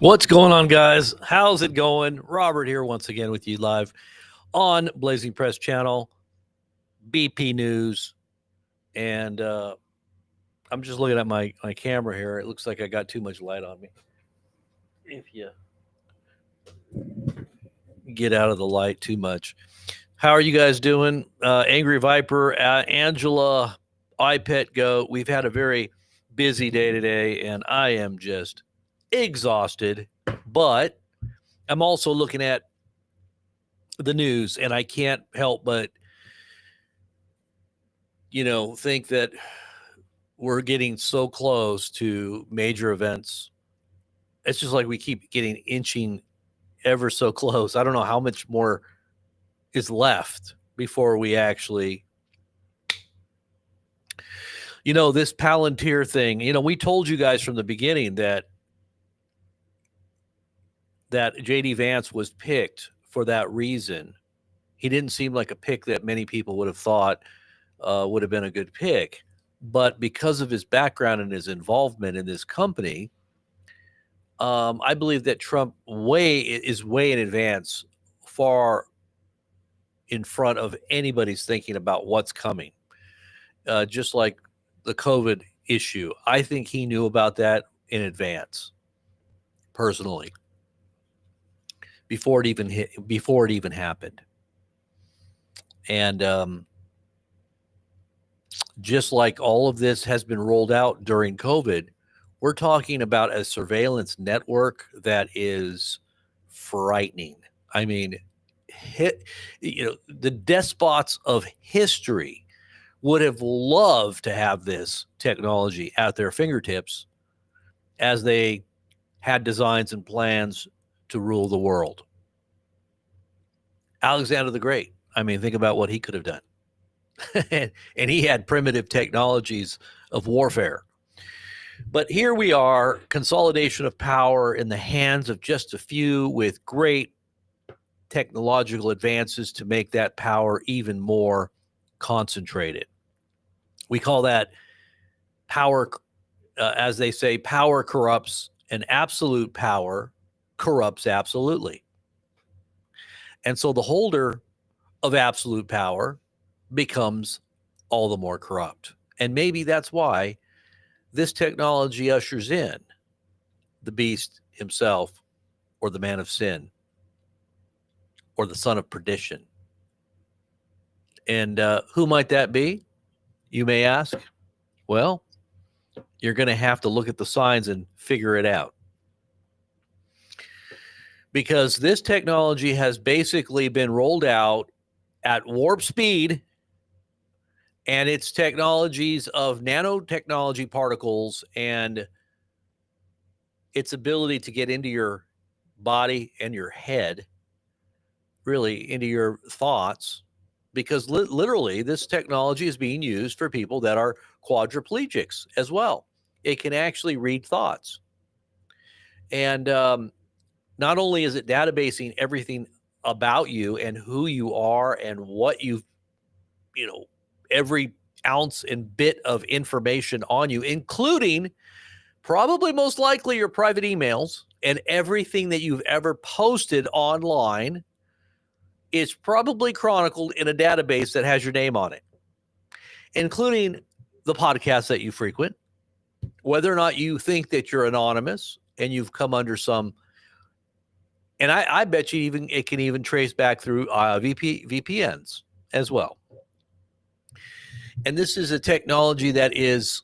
What's going on, guys? How's it going? Robert here once again with you live on Blazing Press Channel, BP News. And I'm just looking at my camera here. It looks like I got too much light on me. If you get out of the light too much. How are you guys doing? Angry Viper, Angela, iPet Goat. We've had a very busy day today, and I am just exhausted. But I'm also looking at the news, and I can't help but think that we're getting so close to major events. It's just like we keep getting inching ever so close. I don't know how much more is left before we actually, this Palantir thing. We told you guys from the beginning that JD Vance was picked for that reason. He didn't seem like a pick that many people would have thought would have been a good pick. But because of his background and his involvement in this company, I believe that Trump is way in advance, far in front of anybody's thinking about what's coming. Just like the COVID issue, I think he knew about that in advance, personally, before it even happened. And just like all of this has been rolled out during COVID, we're talking about a surveillance network that is frightening. I mean, the despots of history would have loved to have this technology at their fingertips as they had designs and plans to rule the world. Alexander the Great, I mean, think about what he could have done. And he had primitive technologies of warfare. But here we are, consolidation of power in the hands of just a few with great technological advances to make that power even more concentrated. We call that power, as they say, power corrupts, and absolute power corrupts absolutely. And so the holder of absolute power becomes all the more corrupt. And maybe that's why this technology ushers in the beast himself, or the man of sin, or the son of perdition. And who might that be, you may ask? Well, you're going to have to look at the signs and figure it out. Because this technology has basically been rolled out at warp speed, and it's technologies of nanotechnology particles and its ability to get into your body and your head, really into your thoughts, because literally this technology is being used for people that are quadriplegics as well. It can actually read thoughts. And not only is it databasing everything about you and who you are and what every ounce and bit of information on you, including probably most likely your private emails and everything that you've ever posted online, is probably chronicled in a database that has your name on it, including the podcasts that you frequent, whether or not you think that you're anonymous and you've come under some. And I bet you it can even trace back through VPNs as well. And this is a technology that is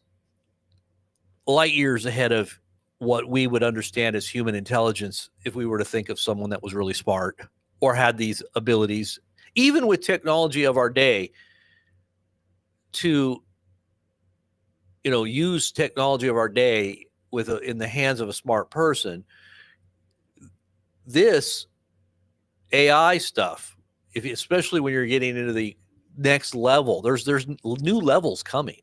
light years ahead of what we would understand as human intelligence if we were to think of someone that was really smart or had these abilities, even with technology of our day, to use technology of our day in the hands of a smart person. This AI stuff, especially when you're getting into the next level, there's new levels coming.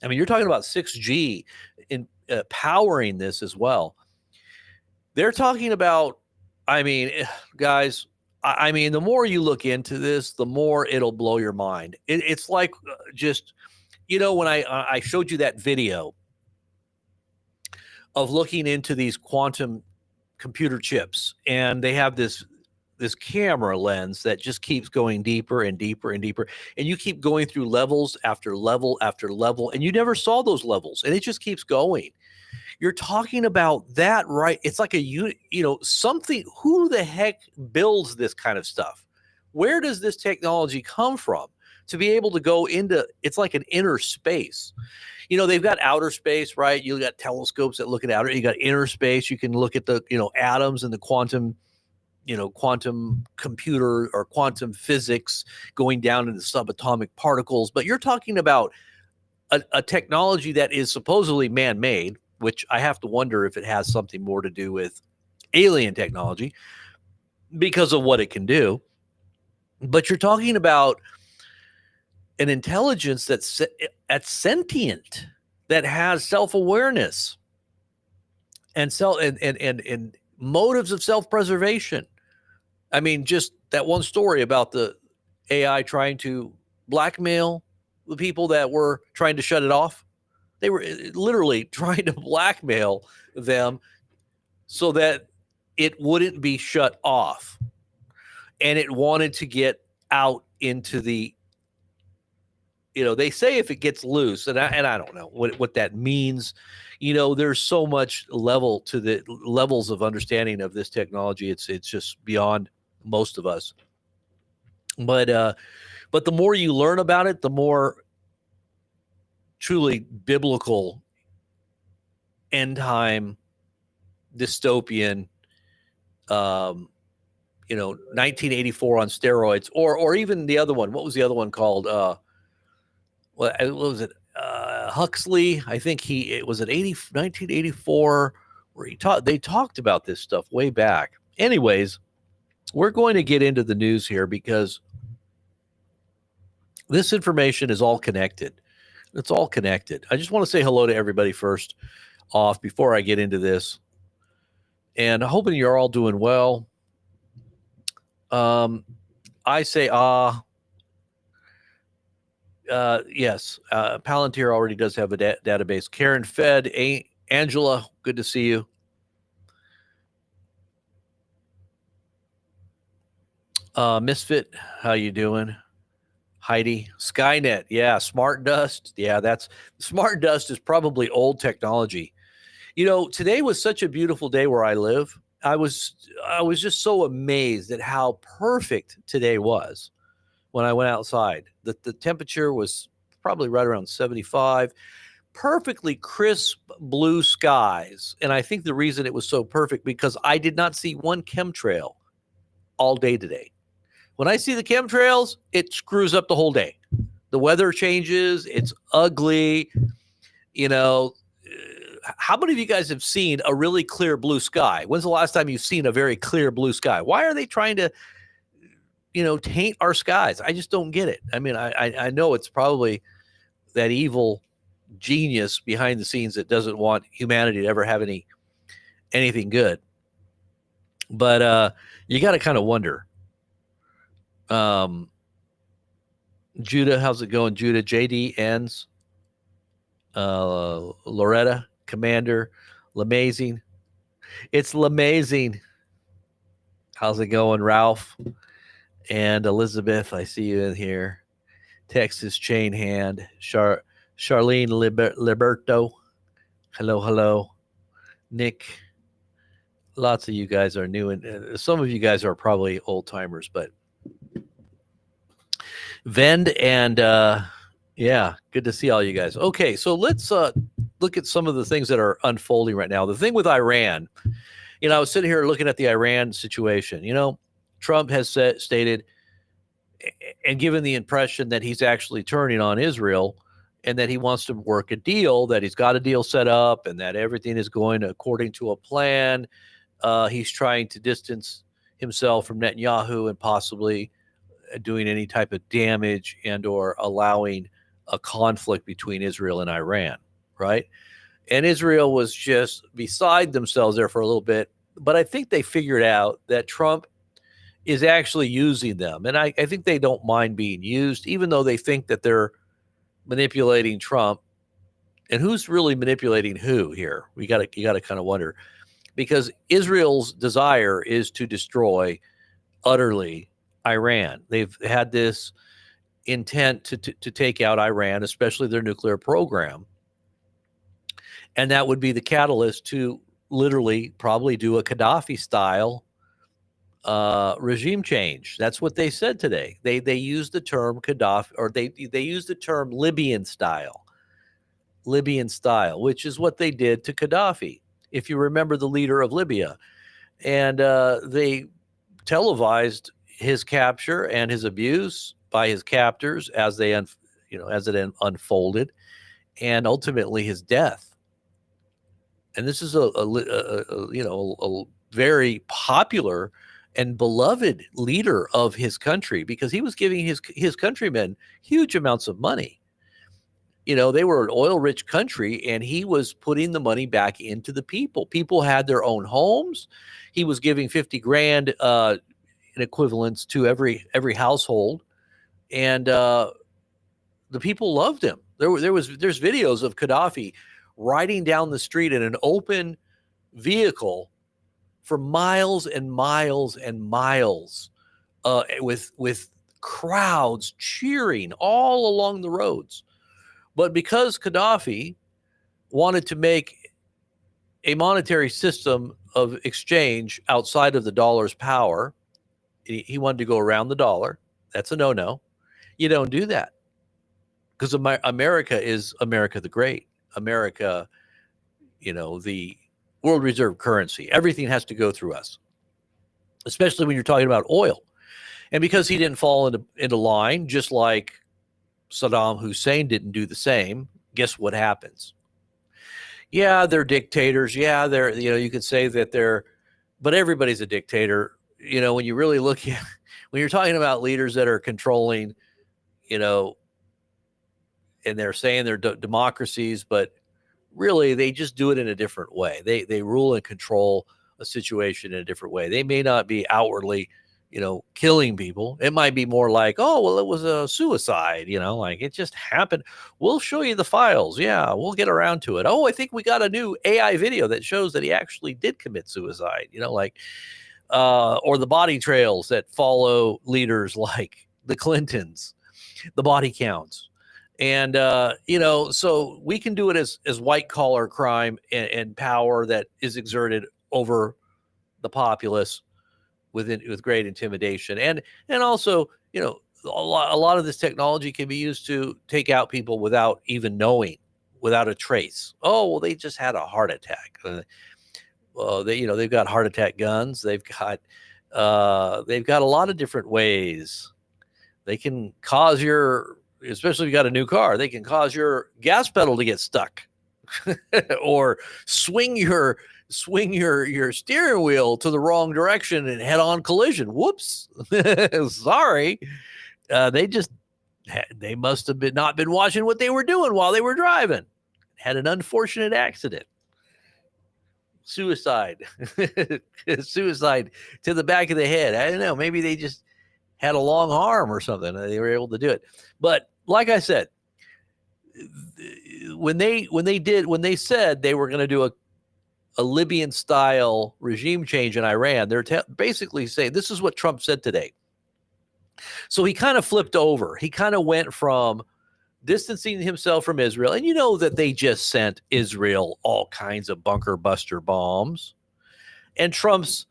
I mean, you're talking about 6G in powering this as well. They're talking about, I mean, guys, I mean, the more you look into this, the more it'll blow your mind. It's like just, when I showed you that video of looking into these quantum computer chips, and they have this camera lens that just keeps going deeper and deeper and deeper, and you keep going through levels after level after level, and you never saw those levels, and it just keeps going. You're talking about that, right? It's like something. Who the heck builds this kind of stuff? Where does this technology come from to be able to go into? It's like an inner space. They've got outer space, right? You got telescopes that look at outer. You got inner space. You can look at the atoms and the quantum computer or quantum physics going down into subatomic particles. But you're talking about a technology that is supposedly man-made, which I have to wonder if it has something more to do with alien technology because of what it can do. But you're talking about an intelligence that's sentient, that has self-awareness and motives of self-preservation. I mean, just that one story about the AI trying to blackmail the people that were trying to shut it off. They were literally trying to blackmail them so that it wouldn't be shut off. And it wanted to get out into the, they say if it gets loose, and I don't know what that means. There's so much level to the levels of understanding of this technology. It's just beyond most of us. But the more you learn about it, the more truly biblical end time dystopian 1984 on steroids, or even the other one. What was the other one called? What was it? Huxley. I think it was 1984 where they talked about this stuff way back. Anyways, we're going to get into the news here because this information is all connected. It's all connected. I just want to say hello to everybody first off before I get into this. And hoping you're all doing well. I say, yes, Palantir already does have a database. Karen Fed, Angela, good to see you. Misfit, how you doing? Heidi, Skynet, yeah, Smart Dust, yeah, Smart Dust is probably old technology. Today was such a beautiful day where I live. I was just so amazed at how perfect today was when I went outside. The temperature was probably right around 75, perfectly crisp blue skies. And I think the reason it was so perfect because I did not see one chemtrail all day today. When I see the chemtrails, it screws up the whole day. The weather changes. It's ugly. How many of you guys have seen a really clear blue sky? When's the last time you've seen a very clear blue sky? Why are they trying to, taint our skies? I just don't get it. I mean, I know it's probably that evil genius behind the scenes that doesn't want humanity to ever have anything good. But you got to kind of wonder. Judah, how's it going? Judah, JD ends. Loretta, Commander, L'Amazing. It's L'Amazing. How's it going, Ralph? And Elizabeth, I see you in here. Texas Chain Hand. Charlene Liberto. Hello. Nick. Lots of you guys are new, and some of you guys are probably old timers, but Vend and yeah, good to see all you guys. Okay, so let's look at some of the things that are unfolding right now. The thing with Iran, I was sitting here looking at the Iran situation. Trump has stated and given the impression that he's actually turning on Israel and that he wants to work a deal, that he's got a deal set up and that everything is going according to a plan. He's trying to distance himself from Netanyahu and possibly doing any type of damage and or allowing a conflict between Israel and Iran, right? And Israel was just beside themselves there for a little bit. But I think they figured out that Trump is actually using them. And I think they don't mind being used, even though they think that they're manipulating Trump. And who's really manipulating who here? You got to kind of wonder. because Israel's desire is to destroy utterly Iran. They've had this intent to take out Iran, especially their nuclear program. And that would be the catalyst to literally probably do a Gaddafi style regime change. That's what they said today. They used the term Gaddafi, or they used the term Libyan style, which is what they did to Gaddafi. If you remember, the leader of Libya, and they televised his capture and his abuse by his captors as they, as it unfolded, and ultimately his death. And this is a very popular and beloved leader of his country, because he was giving his countrymen huge amounts of money. They were an oil-rich country, and he was putting the money back into the people. People had their own homes. He was giving 50 grand in equivalents to every household, and the people loved him. There's videos of Gaddafi riding down the street in an open vehicle for miles and miles and miles, with crowds cheering all along the roads. But because Gaddafi wanted to make a monetary system of exchange outside of the dollar's power, he wanted to go around the dollar. That's a no-no. You don't do that, because America is America the Great. America, the world reserve currency. Everything has to go through us, especially when you're talking about oil. And because he didn't fall into line, just like Saddam Hussein didn't do the same, guess what happens? Yeah, they're dictators. Yeah, you could say that but everybody's a dictator. When you really look at, when you're talking about leaders that are controlling, and they're saying they're democracies, but really they just do it in a different way. They rule and control a situation in a different way. They may not be outwardly, killing people. It might be more like, oh, well, it was a suicide, like it just happened. We'll show you the files. Yeah, we'll get around to it. Oh, I think we got a new AI video that shows that he actually did commit suicide, or the body trails that follow leaders like the Clintons, the body counts. And, so we can do it as white collar crime and power that is exerted over the populace with great intimidation. And also, a lot of this technology can be used to take out people without even knowing, without a trace. Oh, well, they just had a heart attack. They've got heart attack guns. They've got a lot of different ways. They can cause especially if you got a new car, they can cause your gas pedal to get stuck or swing your steering wheel to the wrong direction and head-on collision. Whoops. Sorry. They must have not been watching what they were doing while they were driving. Had an unfortunate accident. Suicide. Suicide to the back of the head. I don't know. Maybe they just had a long arm or something. They were able to do it. But like I said, when they said they were going to do a Libyan style regime change in Iran, they're basically saying this is what Trump said today. So he kind of flipped over. He kind of went from distancing himself from Israel. And that they just sent Israel all kinds of bunker buster bombs. And Trump's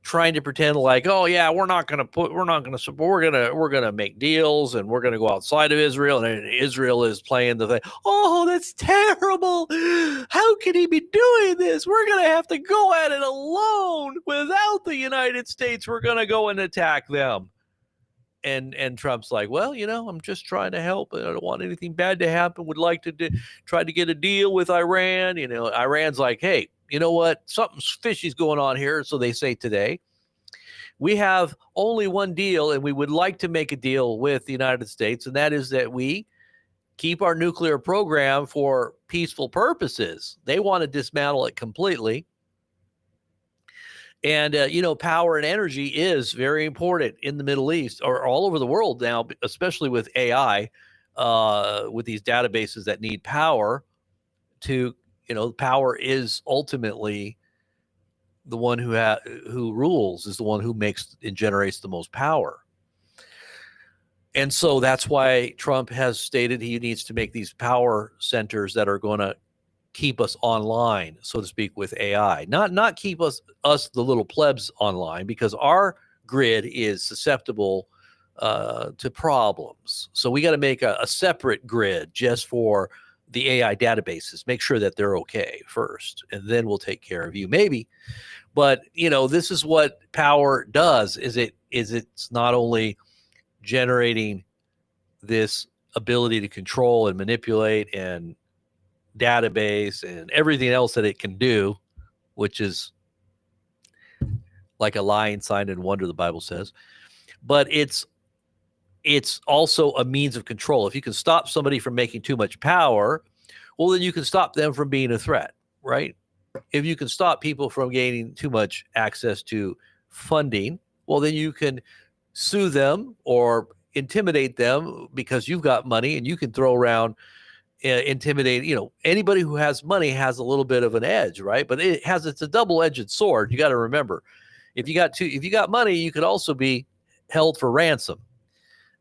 trying to pretend like, oh yeah, we're going to make deals, and we're going to go outside of Israel, and Israel is playing the thing. Oh, that's terrible. How can he be doing this? We're going to have to go at it alone without the United States. We're going to go and attack them. And Trump's like, well, I'm just trying to help. I don't want anything bad to happen. Would like to try to get a deal with Iran. Iran's like, hey, you know what? Something fishy's going on here. So they say today, we have only one deal, and we would like to make a deal with the United States, and that is that we keep our nuclear program for peaceful purposes. They want to dismantle it completely. And, power and energy is very important in the Middle East, or all over the world now, especially with AI, with these databases that need power power is ultimately the one who rules is the one who makes and generates the most power. And so that's why Trump has stated he needs to make these power centers that are going to keep us online, so to speak, with AI. Not keep us the little plebs online, because our grid is susceptible to problems. So we got to make a separate grid just for the AI databases. Make sure that they're okay first, and then we'll take care of you, maybe. But this is what power does. It's not only generating this ability to control and manipulate and database and everything else that it can do, which is like a lying sign and wonder, the Bible says. But it's also a means of control. If you can stop somebody from making too much power, well, then you can stop them from being a threat, right? If you can stop people from gaining too much access to funding, well, then you can sue them or intimidate them because you've got money and you can throw around intimidate. Anybody who has money has a little bit of an edge, right? But it's a double-edged sword. You got to remember, if you got money, you could also be held for ransom.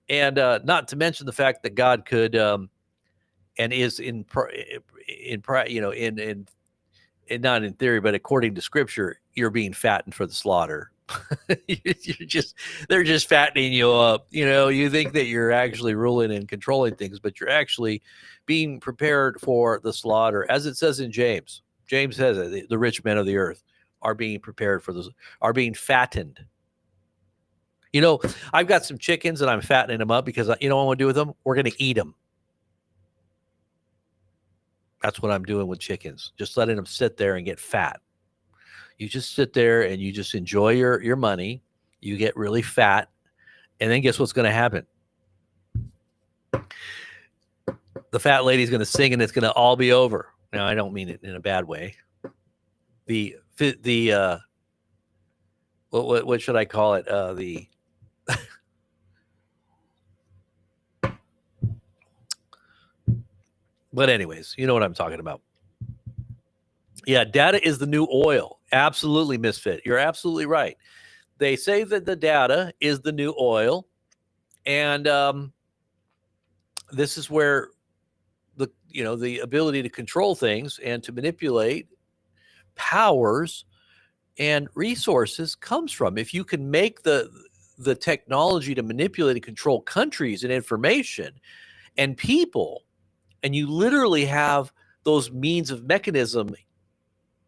And not to mention the fact that God could and is in not in theory, but according to Scripture, you're being fattened for the slaughter. They're just fattening you up. You think that you're actually ruling and controlling things, but you're actually being prepared for the slaughter. As it says in James. James says that the rich men of the earth are being prepared are being fattened. I've got some chickens and I'm fattening them up because what I want to do with them? We're going to eat them. That's what I'm doing with chickens. Just letting them sit there and get fat. You just sit there and you just enjoy your money. You get really fat. And then guess what's going to happen? The fat lady's going to sing and it's going to all be over. Now, I don't mean it in a bad way. What should I call it? But anyways, you know what I'm talking about. Yeah, data is the new oil. Absolutely, Misfit. You're absolutely right. They say that the data is the new oil. And this is where the ability to control things and to manipulate powers and resources comes from. If you can make the technology to manipulate and control countries and information and people, and you literally have those means of mechanism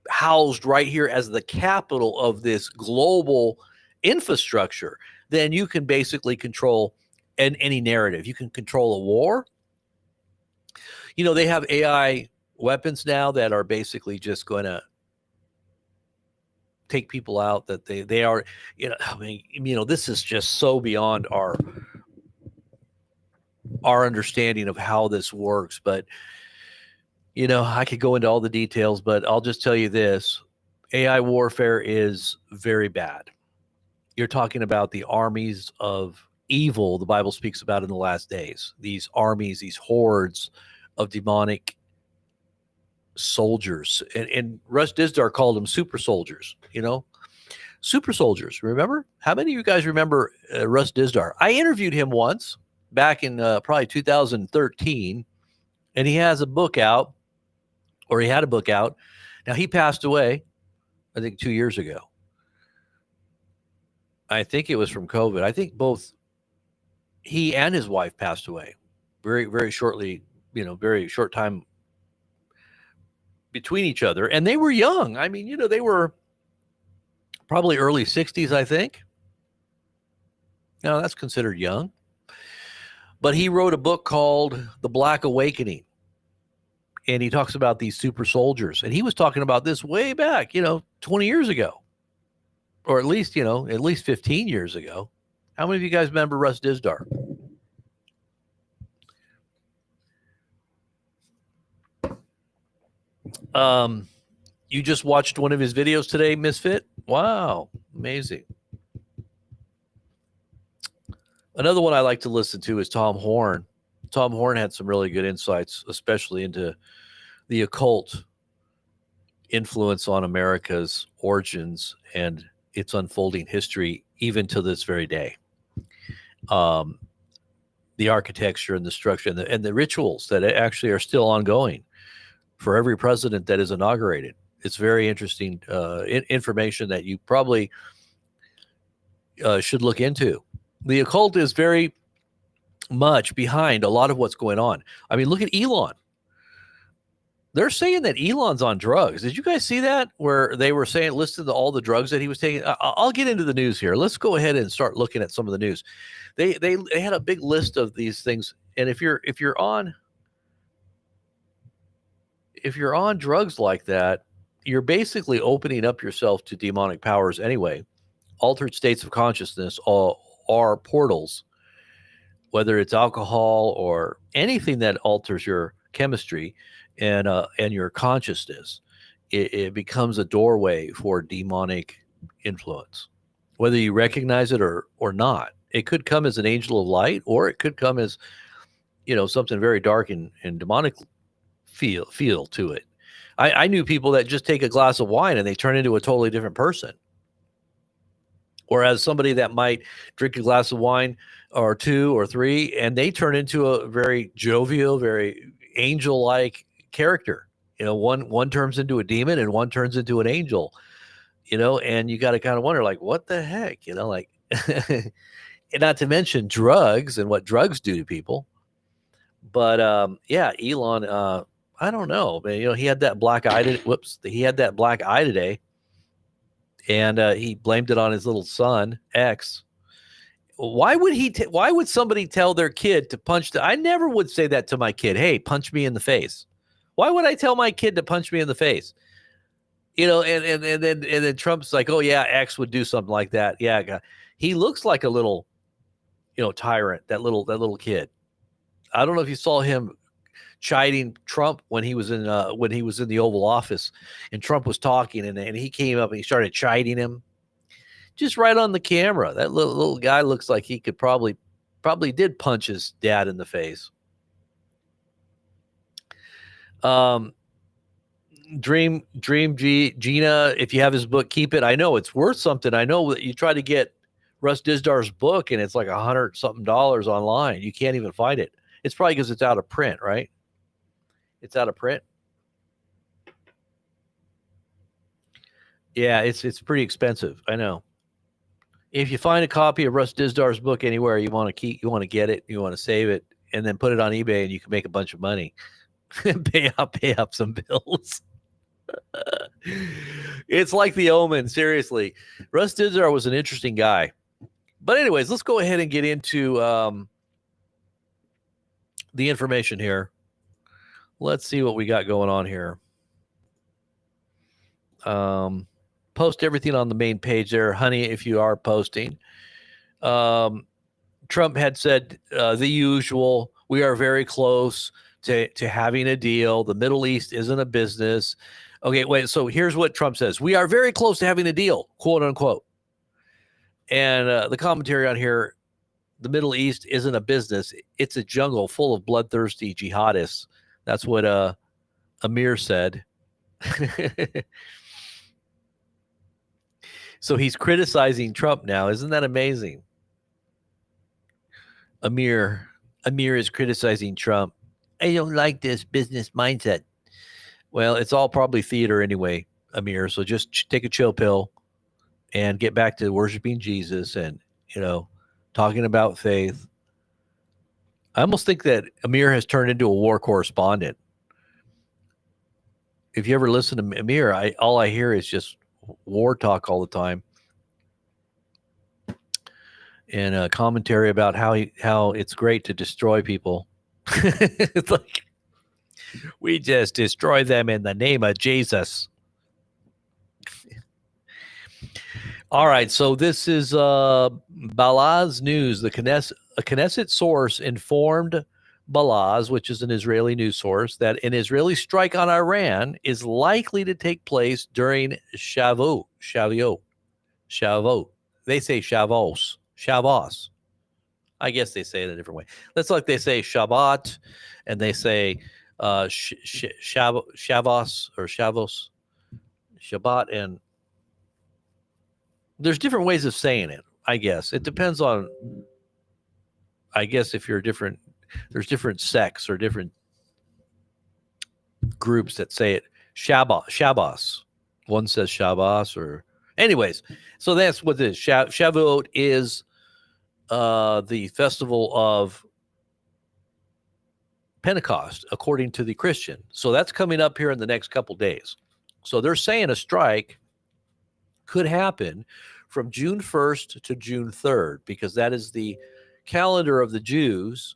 housed right here as the capital of this global infrastructure, then you can basically control any narrative. You can control a war. They have AI weapons now that are basically just going to take people out, that they are, this is just so beyond our understanding of how this works. But I could go into all the details, but I'll just tell you this: AI warfare is very bad. You're talking about the armies of evil the Bible speaks about in the last days. These armies, these hordes of demonic soldiers. And Russ Dizdar called them super soldiers, super soldiers. Remember? How many of you guys remember Russ Dizdar? I interviewed him once back in probably 2013, and he has a book out, or he had a book out. Now, he passed away, I think, 2 years ago. I think it was from COVID. I think both he and his wife passed away very, very shortly, very short time between each other. And they were young. I mean, they were probably early 60s, I think. Now, that's considered young. But he wrote a book called The Black Awakening. And he talks about these super soldiers. And he was talking about this way back, 20 years ago. Or at least 15 years ago. How many of you guys remember Russ Dizdar? You just watched one of his videos today, Misfit? Wow, amazing. Another one I like to listen to is Tom Horn. Tom Horn had some really good insights, especially into the occult influence on America's origins and its unfolding history, even to this very day. Um, the architecture and the structure and the rituals that actually are still ongoing for every president that is inaugurated. It's very interesting information that you probably should look into. The occult is very much behind a lot of what's going on. I mean, look at Elon. They're saying that Elon's on drugs. Did you guys see that? Where they were saying, listed all the drugs that he was taking. I'll get into the news here. Let's go ahead and start looking at some of the news. They had a big list of these things, and if you're on drugs like that, you're basically opening up yourself to demonic powers anyway. Altered states of consciousness are portals, whether it's alcohol or anything that alters your chemistry and your consciousness. It becomes a doorway for demonic influence, whether you recognize it or not. It could come as an angel of light, or it could come as something very dark and demonic feel to it. I knew people that just take a glass of wine and they turn into a totally different person. Whereas somebody that might drink a glass of wine or two or three, and they turn into a very jovial, very angel-like character. One turns into a demon and one turns into an angel. And you got to kind of wonder, like, what the heck? Like, and not to mention drugs and what drugs do to people. But yeah, Elon. I don't know, man. He had that black eye. He had that black eye today, and he blamed it on his little son X. Why would why would somebody tell their kid to punch I never would say that to my kid. Hey, punch me in the face. Why would I tell my kid to punch me in the face? And then Trump's like, oh yeah, X would do something like that. Yeah, he looks like a little, tyrant. That little kid. I don't know if you saw him chiding Trump when he was in the Oval Office, and Trump was talking, and he came up and he started chiding him, just right on the camera. That little guy looks like he could probably did punch his dad in the face. Dream Gina, if you have his book, keep it. I know it's worth something. I know that you try to get Russ Disdar's book and it's like $100 something online. You can't even find it. It's probably because it's out of print, right? It's out of print. Yeah, it's pretty expensive. I know. If you find a copy of Russ Disdar's book anywhere, you want to get it, you want to save it, and then put it on eBay, and you can make a bunch of money. pay up some bills. It's like The Omen. Seriously, Russ Dizdar was an interesting guy. But anyways, let's go ahead and get into the information here. Let's see what we got going on here. Post everything on the main page there, honey, if you are posting. Trump had said the usual, we are very close to having a deal. The Middle East isn't a business. Okay, wait, so here's what Trump says. We are very close to having a deal, quote unquote. And the commentary on here, the Middle East isn't a business. It's a jungle full of bloodthirsty jihadists. That's what Amir said. So he's criticizing Trump now. Isn't that amazing? Amir is criticizing Trump. I don't like this business mindset. Well, it's all probably theater anyway, Amir. So just take a chill pill and get back to worshiping Jesus and, talking about faith. I almost think that Amir has turned into a war correspondent. If you ever listen to Amir, all I hear is just war talk all the time, and a commentary about how it's great to destroy people. It's like, we just destroy them in the name of Jesus. All right, so this is Balaz News. A Knesset source informed Balaz, which is an Israeli news source, that an Israeli strike on Iran is likely to take place during Shavuot. They say Shavos. I guess they say it a different way. That's like they say Shabbat, and they say Shavos or Shavos. Shabbat, and there's different ways of saying it. I guess it depends on. I guess if you're different, there's different sects or different groups that say it. Shabbos. One says Shabbos, or anyways. So that's what this Shavuot is. The festival of Pentecost, according to the Christian. So that's coming up here in the next couple days. So they're saying a strike could happen from June 1st to June 3rd, because that is the calendar of the Jews,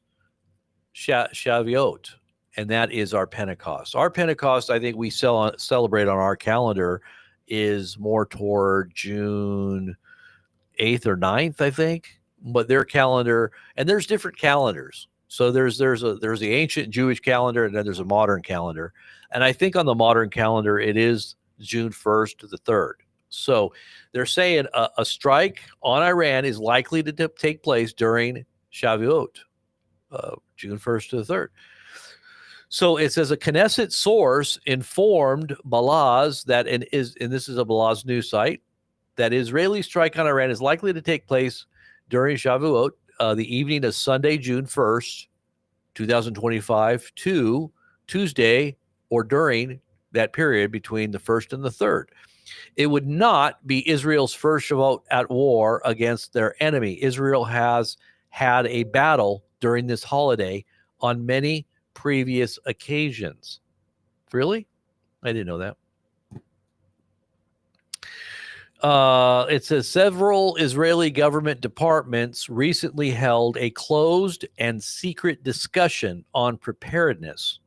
Shavuot, and that is our Pentecost. Our Pentecost, I think we celebrate on our calendar, is more toward June 8th or 9th, I think. But their calendar, and there's different calendars. So there's the ancient Jewish calendar, and then there's a modern calendar. And I think on the modern calendar, it is June 1st to the 3rd. So they're saying a strike on Iran is likely to take place during Shavuot, June 1st to the 3rd. So it says a Knesset source informed Balaz that, and this is a Balaz news site, that Israeli strike on Iran is likely to take place during Shavuot, the evening of Sunday, June 1st, 2025, to Tuesday, or during that period between the 1st and the 3rd. It would not be Israel's first Shavuot at war against their enemy. Israel has had a battle during this holiday on many previous occasions. Really? I didn't know that. It says several Israeli government departments recently held a closed and secret discussion on preparedness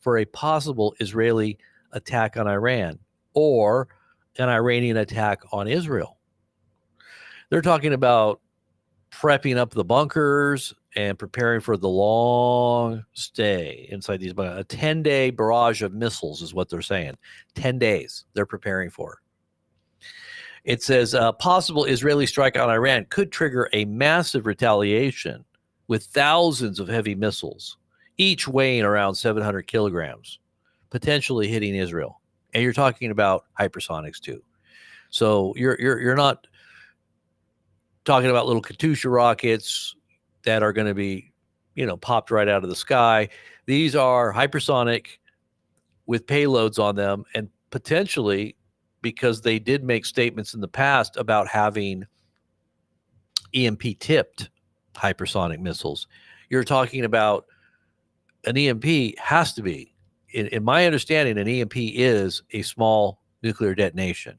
for a possible Israeli attack on Iran or an Iranian attack on Israel. They're talking about prepping up the bunkers and preparing for the long stay inside these bunkers. A 10-day barrage of missiles is what they're saying. 10 days they're preparing for. It says a possible Israeli strike on Iran could trigger a massive retaliation with thousands of heavy missiles, each weighing around 700 kilograms, potentially hitting Israel. And you're talking about hypersonics too. So you're not talking about little Katyusha rockets that are going to be, popped right out of the sky. These are hypersonic with payloads on them, and potentially, because they did make statements in the past about having EMP tipped hypersonic missiles. You're talking about an EMP has to be, in my understanding, an EMP is a small nuclear detonation.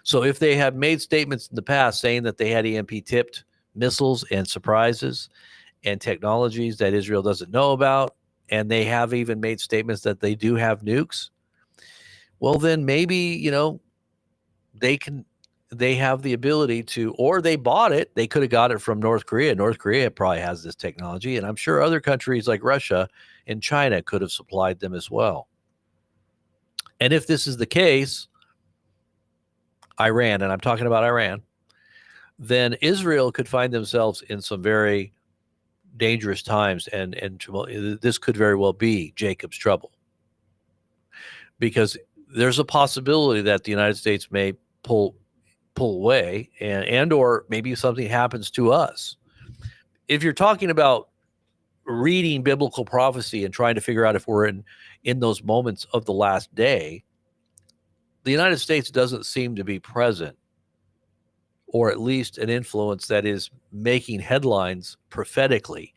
So if they have made statements in the past saying that they had EMP tipped missiles and surprises and technologies that Israel doesn't know about, and they have even made statements that they do have nukes, well, then maybe, they have the ability to, or they bought it. They could have got it from North Korea. North Korea probably has this technology, and I'm sure other countries like Russia and China could have supplied them as well. And if this is the case, Iran, and I'm talking about Iran, then Israel could find themselves in some very dangerous times, and this could very well be Jacob's trouble, because there's a possibility that the United States may pull away, and or maybe something happens to us. If you're talking about reading biblical prophecy and trying to figure out if we're in those moments of the last day, the United States doesn't seem to be present, or at least an influence that is making headlines prophetically.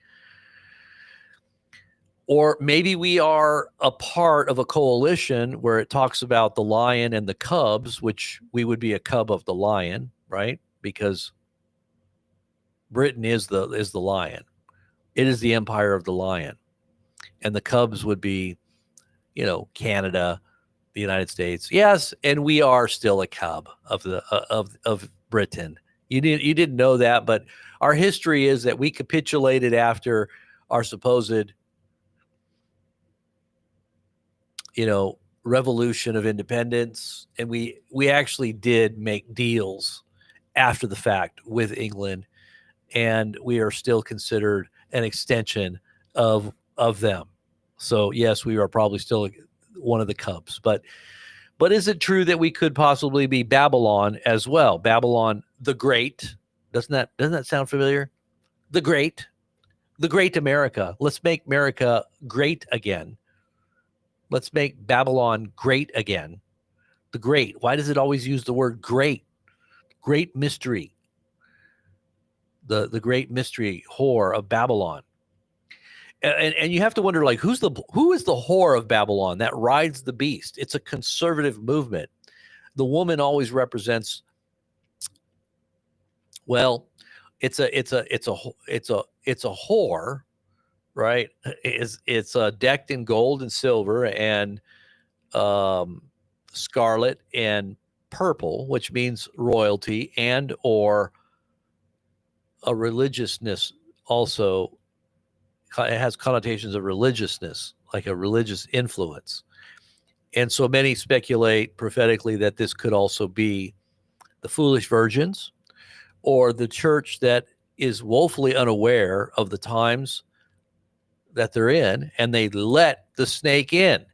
Or maybe we are a part of a coalition where it talks about the lion and the cubs, which we would be a cub of the lion, right? Because Britain is the lion. It is the empire of the lion. And the cubs would be, Canada, the United States. Yes, and we are still a cub of the of Britain. You didn't know that, but our history is that we capitulated after our supposed revolution of independence, and we actually did make deals after the fact with England, and we are still considered an extension of them. So yes, we are probably still one of the cubs, but But is it true that we could possibly be Babylon as well? Babylon the Great. Doesn't that sound familiar? The Great. The Great America. Let's make America great again. Let's make Babylon great again. The Great. Why does it always use the word great? Great mystery. The great mystery whore of Babylon. And you have to wonder, like, who is the whore of Babylon that rides the beast? It's a conservative movement. The woman always represents, well, it's a whore, right? It's decked in gold and silver and scarlet and purple, which means royalty and or a religiousness. Also, it has connotations of religiousness, like a religious influence. And so many speculate prophetically that this could also be the foolish virgins or the church that is woefully unaware of the times that they're in, and they let the snake in.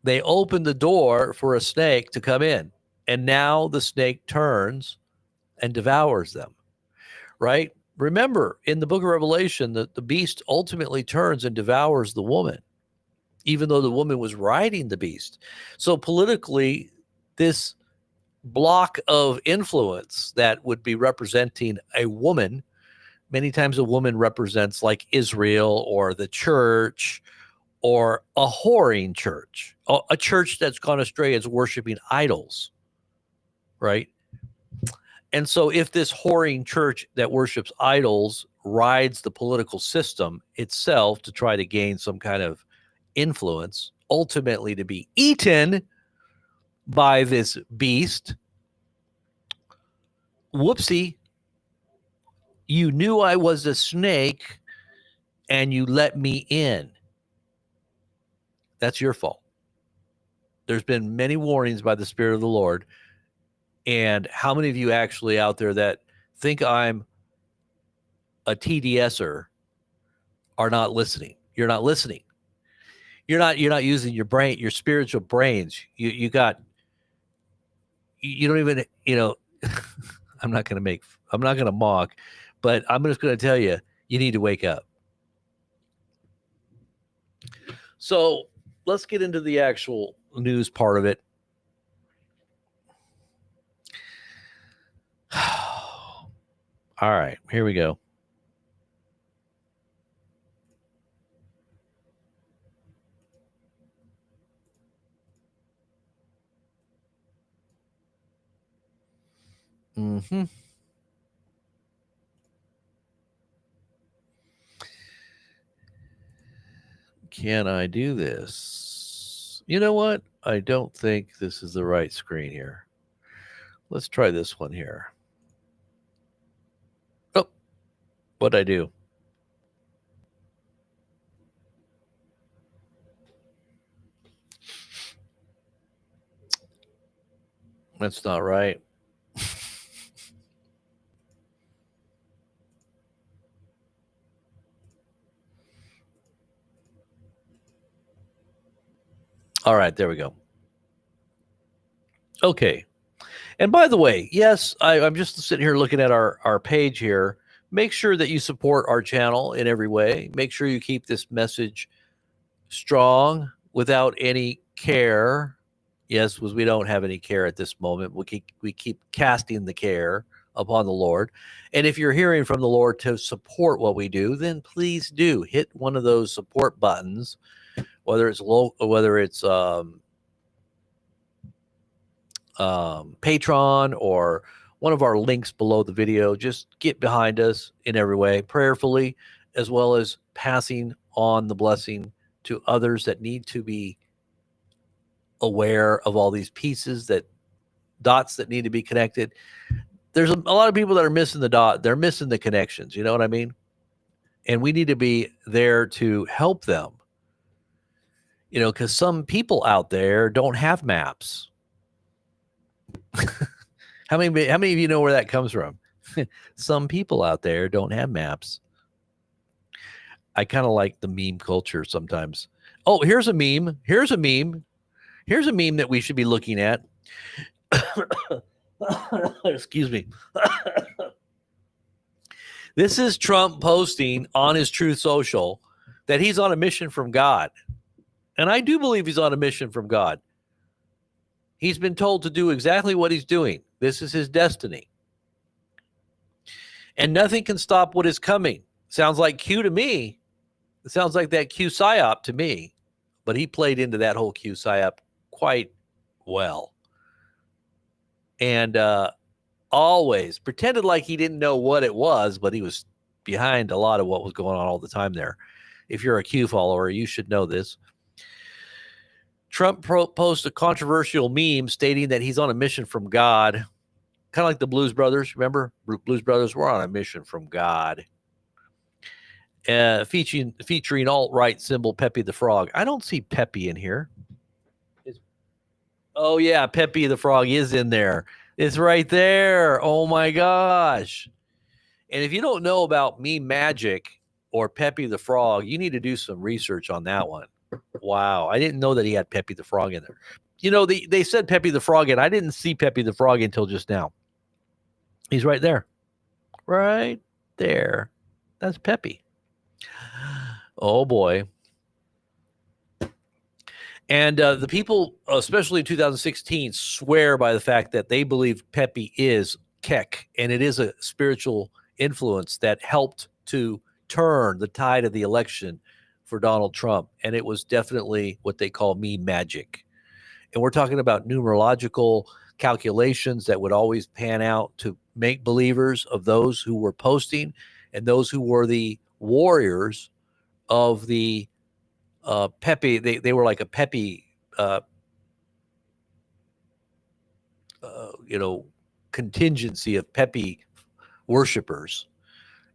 They open the door for a snake to come in, and now the snake turns and devours them, right? Remember, in the book of Revelation, the beast ultimately turns and devours the woman, even though the woman was riding the beast. So politically, this block of influence that would be representing a woman, many times a woman represents like Israel or the church or a whoring church, a church that's gone astray, is worshiping idols, right? And so if this whoring church that worships idols rides the political system itself to try to gain some kind of influence, ultimately to be eaten by this beast, whoopsie, you knew I was a snake and you let me in. That's your fault. There's been many warnings by the Spirit of the Lord. And how many of you actually out there that think I'm a TDSer are not listening? You're not listening. You're not using your brain, your spiritual brains. You don't even, I'm not going to mock, but I'm just going to tell you, you need to wake up. So let's get into the actual news part of it. All right, here we go. Mm-hmm. Can I do this? You know what? I don't think this is the right screen here. Let's try this one here. Oh, what'd I do? That's not right. All right, there we go. Okay. And by the way, yes, I'm just sitting here looking at our page here. Make sure that you support our channel in every way. Make sure you keep this message strong without any care. Yes, because we don't have any care at this moment. We keep casting the care upon the Lord. And if you're hearing from the Lord to support what we do, then please do hit one of those support buttons, whether it's Patreon or one of our links below the video. Just get behind us in every way, prayerfully, as well as passing on the blessing to others that need to be aware of all these pieces, that dots that need to be connected. There's a lot of people that are missing the dot. They're missing the connections. You know what I mean? And we need to be there to help them. Because some people out there don't have maps. How many of you know where that comes from? Some people out there don't have maps. I kind of like the meme culture sometimes. Oh, here's a meme. Here's a meme that we should be looking at. Excuse me. This is Trump posting on his Truth Social that he's on a mission from God. And I do believe he's on a mission from God. He's been told to do exactly what he's doing. This is his destiny. And nothing can stop what is coming. Sounds like Q to me. It sounds like that Q psyop to me. But he played into that whole Q psyop quite well. And always pretended like he didn't know what it was, but he was behind a lot of what was going on all the time there. If you're a Q follower, you should know this. Trump posts a controversial meme stating that he's on a mission from God, kind of like the Blues Brothers. Remember, Blues Brothers were on a mission from God. Featuring alt-right symbol Pepe the Frog. I don't see Pepe in here. Oh, yeah, Pepe the Frog is in there. It's right there. Oh, my gosh. And if you don't know about meme magic or Pepe the Frog, you need to do some research on that one. Wow. I didn't know that he had Pepe the Frog in there. You know, they said Pepe the Frog, and I didn't see Pepe the Frog until just now. He's right there. Right there. That's Pepe. Oh, boy. And the people, especially in 2016, swear by the fact that they believe Pepe is Kek, and it is a spiritual influence that helped to turn the tide of the election for Donald Trump. And it was definitely what they call meme magic. And we're talking about numerological calculations that would always pan out to make believers of those who were posting and those who were the warriors of the Pepe. They were like a Pepe, contingency of Pepe worshipers.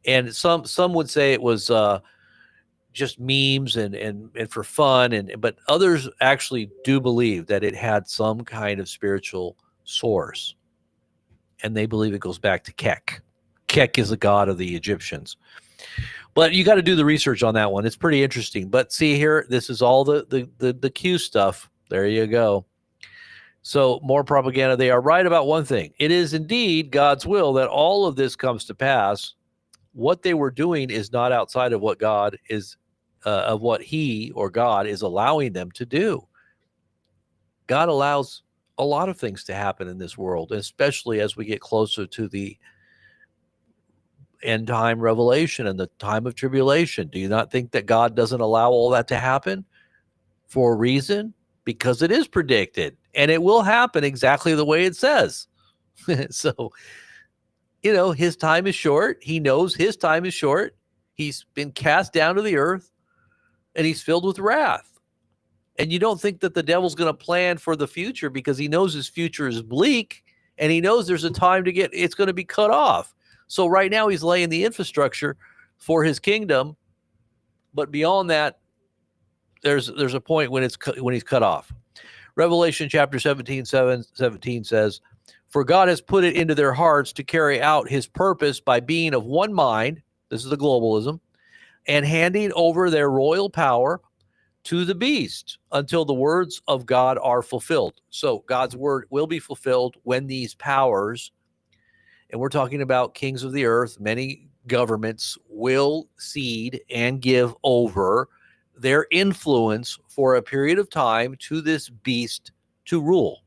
And some would say it was just memes and for fun, but others actually do believe that it had some kind of spiritual source. And they believe it goes back to Kek. Kek is the god of the Egyptians. But you got to do the research on that one. It's pretty interesting. But see here, this is all the Q stuff. There you go. So more propaganda. They are right about one thing. It is indeed God's will that all of this comes to pass. What they were doing is not outside of what God is, of what he or God is allowing them to do. God allows a lot of things to happen in this world, especially as we get closer to the end time revelation and the time of tribulation. Do you not think that God doesn't allow all that to happen for a reason? Because it is predicted and it will happen exactly the way it says. So, his time is short. He knows his time is short. He's been cast down to the earth and he's filled with wrath. And you don't think that the devil's going to plan for the future because he knows his future is bleak and he knows there's a time it's going to be cut off. So right now he's laying the infrastructure for his kingdom, but beyond that, there's a point when he's cut off. Revelation chapter 17 says, "For God has put it into their hearts to carry out his purpose by being of one mind," this is the globalism, "and handing over their royal power to the beast until the words of God are fulfilled." So God's word will be fulfilled when these powers, and we're talking about kings of the earth, many governments, will cede and give over their influence for a period of time to this beast to rule.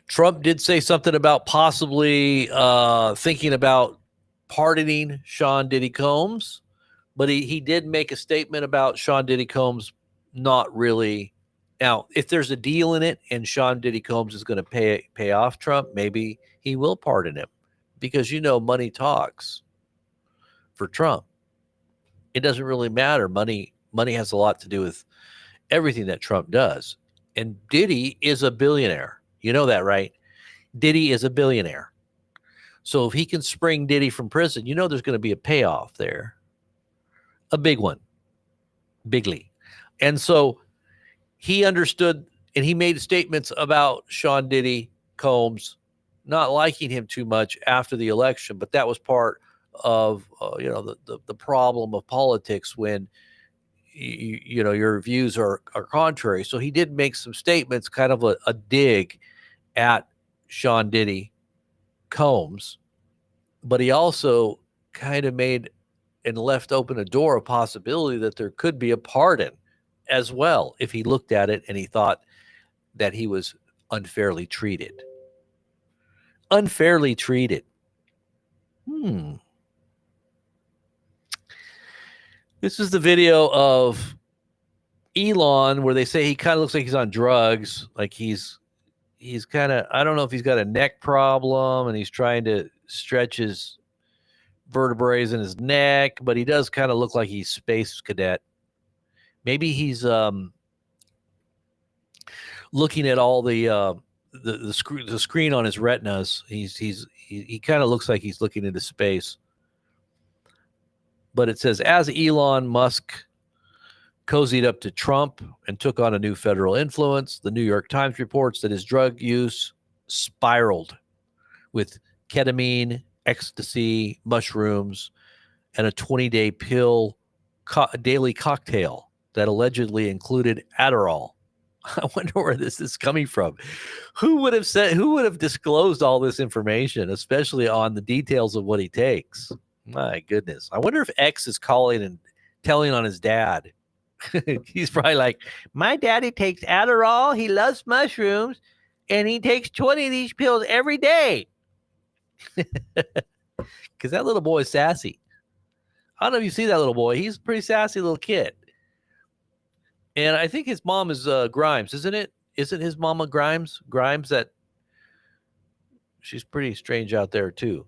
Trump did say something about possibly thinking about pardoning Sean Diddy Combs, but he did make a statement about Sean Diddy Combs not really. Now, if there's a deal in it and Sean Diddy Combs is going to pay off Trump, maybe he will pardon him because money talks for Trump. It doesn't really matter. Money has a lot to do with everything that Trump does. And Diddy is a billionaire. You know that, right? Diddy is a billionaire. So if he can spring Diddy from prison, there's going to be a payoff there. A big one. Bigly. And so he understood and he made statements about Sean Diddy Combs not liking him too much after the election, but that was part of the problem of politics when your views are contrary. So he did make some statements, kind of a dig at Sean Diddy Combs, but he also kind of made and left open a door, a possibility that there could be a pardon as well if he looked at it and he thought that he was unfairly treated. Unfairly treated. This is the video of Elon where they say he kind of looks like he's on drugs, like he's kind of, I don't know if he's got a neck problem and he's trying to stretch his vertebrae in his neck, but he does kind of look like he's space cadet. Maybe he's looking at all the screen on his retinas. He kind of looks like he's looking into space. But it says, as Elon Musk cozied up to Trump and took on a new federal influence, the New York Times reports that his drug use spiraled with ketamine, ecstasy, mushrooms, and a 20-day pill daily cocktail that allegedly included Adderall. I wonder where this is coming from. Who would have disclosed all this information, especially on the details of what he takes? My goodness. I wonder if X is calling and telling on his dad. He's probably like, my daddy takes Adderall, he loves mushrooms, and he takes 20 of these pills every day. Because that little boy is sassy. I don't know if you see that little boy. He's a pretty sassy little kid. And I think his mom is Grimes, isn't it? Isn't his mama Grimes? Grimes, that she's pretty strange out there too.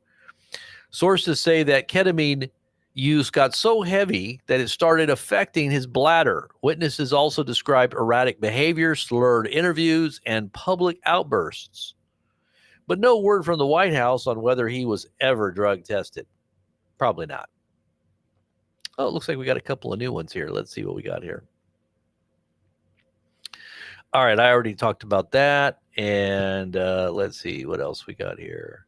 Sources say that ketamine use got so heavy that it started affecting his bladder. Witnesses also describe erratic behavior, slurred interviews, and public outbursts. But no word from the White House on whether he was ever drug tested. Probably not. Oh, it looks like we got a couple of new ones here. Let's see what we got here. All right, I already talked about that. And let's see what else we got here.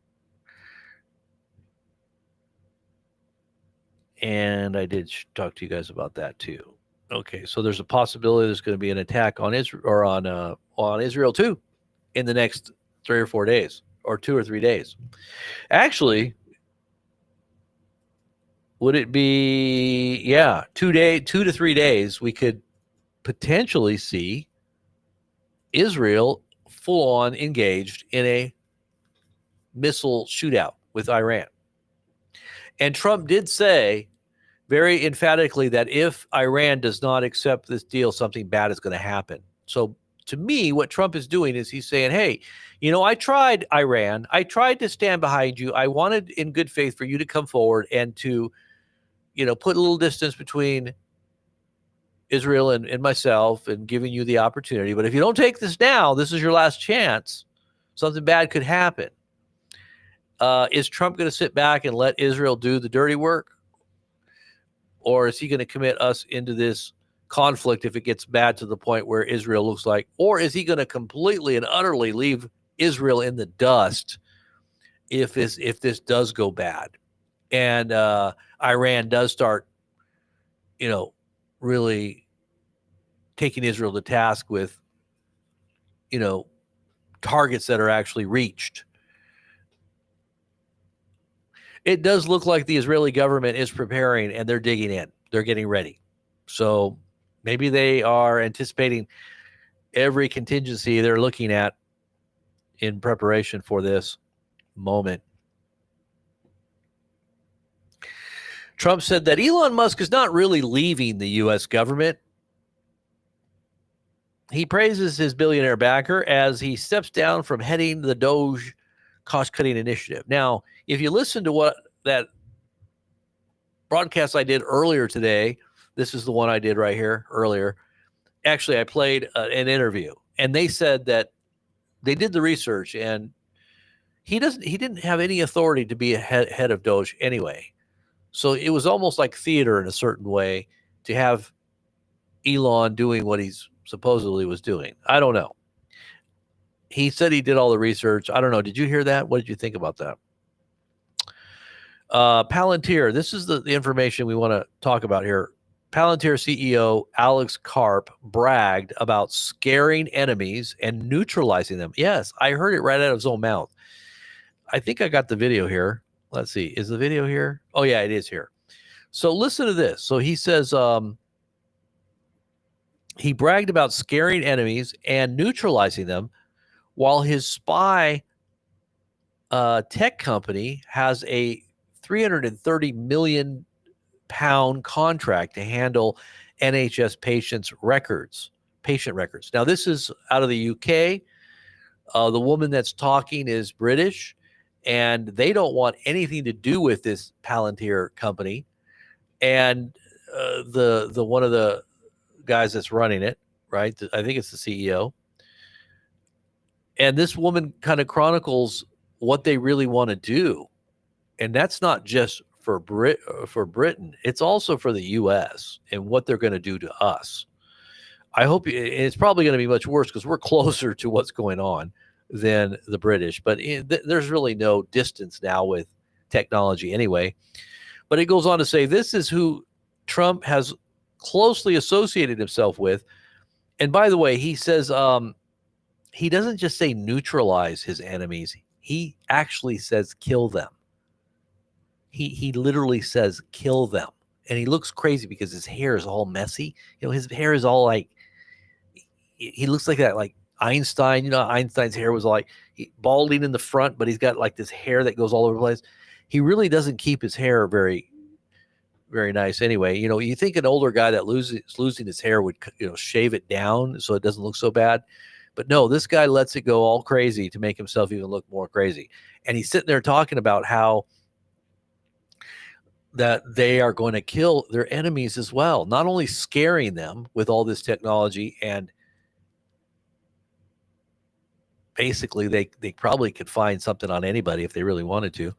And I did talk to you guys about that too. Okay, so there's a possibility there's going to be an attack on Israel or on Israel too in the next 3 or 4 days, or 2 or 3 days. Actually, would it be 2 to 3 days? We could potentially see Israel full on engaged in a missile shootout with Iran. And Trump did say very emphatically that if Iran does not accept this deal, something bad is going to happen. So to me, what Trump is doing is he's saying, hey, I tried Iran. I tried to stand behind you. I wanted in good faith for you to come forward and to, put a little distance between Israel and myself and giving you the opportunity. But if you don't take this now, this is your last chance. Something bad could happen. Is Trump going to sit back and let Israel do the dirty work? Or is he going to commit us into this conflict if it gets bad to the point where Israel looks like, or is he going to completely and utterly leave Israel in the dust if this does go bad and Iran does start, really taking Israel to task with, targets that are actually reached? It does look like the Israeli government is preparing and they're digging in. They're getting ready. So maybe they are anticipating every contingency they're looking at in preparation for this moment. Trump said that Elon Musk is not really leaving the U.S. government. He praises his billionaire backer as he steps down from heading the Doge cost-cutting initiative. Now, if you listen to what that broadcast I did earlier today, this is the one I did right here earlier. Actually, I played an interview, and they said that they did the research, and he didn't have any authority to be a head of Doge anyway. So it was almost like theater in a certain way to have Elon doing what he's supposedly was doing. I don't know. He said he did all the research. I don't know. Did you hear that? What did you think about that? Palantir. This is the information we want to talk about here. Palantir CEO Alex Karp bragged about scaring enemies and neutralizing them. Yes, I heard it right out of his own mouth. I think I got the video here. Let's see. Is the video here? Oh, yeah, it is here. So listen to this. So he says he bragged about scaring enemies and neutralizing them while his spy tech company has a 330 million pound contract to handle NHS patient records. Now, this is out of the UK. The woman that's talking is British, and they don't want anything to do with this Palantir company. And the one of the guys that's running it, right? I think it's the CEO. And this woman kind of chronicles what they really want to do, and that's not just for Britain. It's also for the U.S. and what they're going to do to us. I hope it's probably going to be much worse because we're closer to what's going on than the British. But there's really no distance now with technology anyway. But it goes on to say this is who Trump has closely associated himself with. And by the way, he says he doesn't just say neutralize his enemies. He actually says kill them. He literally says kill them. And he looks crazy because his hair is all messy. You know, his hair is all like, he looks like that, like Einstein. You know, Einstein's hair was like balding in the front, but he's got like this hair that goes all over the place. He really doesn't keep his hair very, very nice anyway. You know, you think an older guy that losing his hair would, you know, shave it down so it doesn't look so bad. But no, this guy lets it go all crazy to make himself even look more crazy. And he's sitting there talking about how that they are going to kill their enemies as well, not only scaring them with all this technology, and basically they probably could find something on anybody if they really wanted to,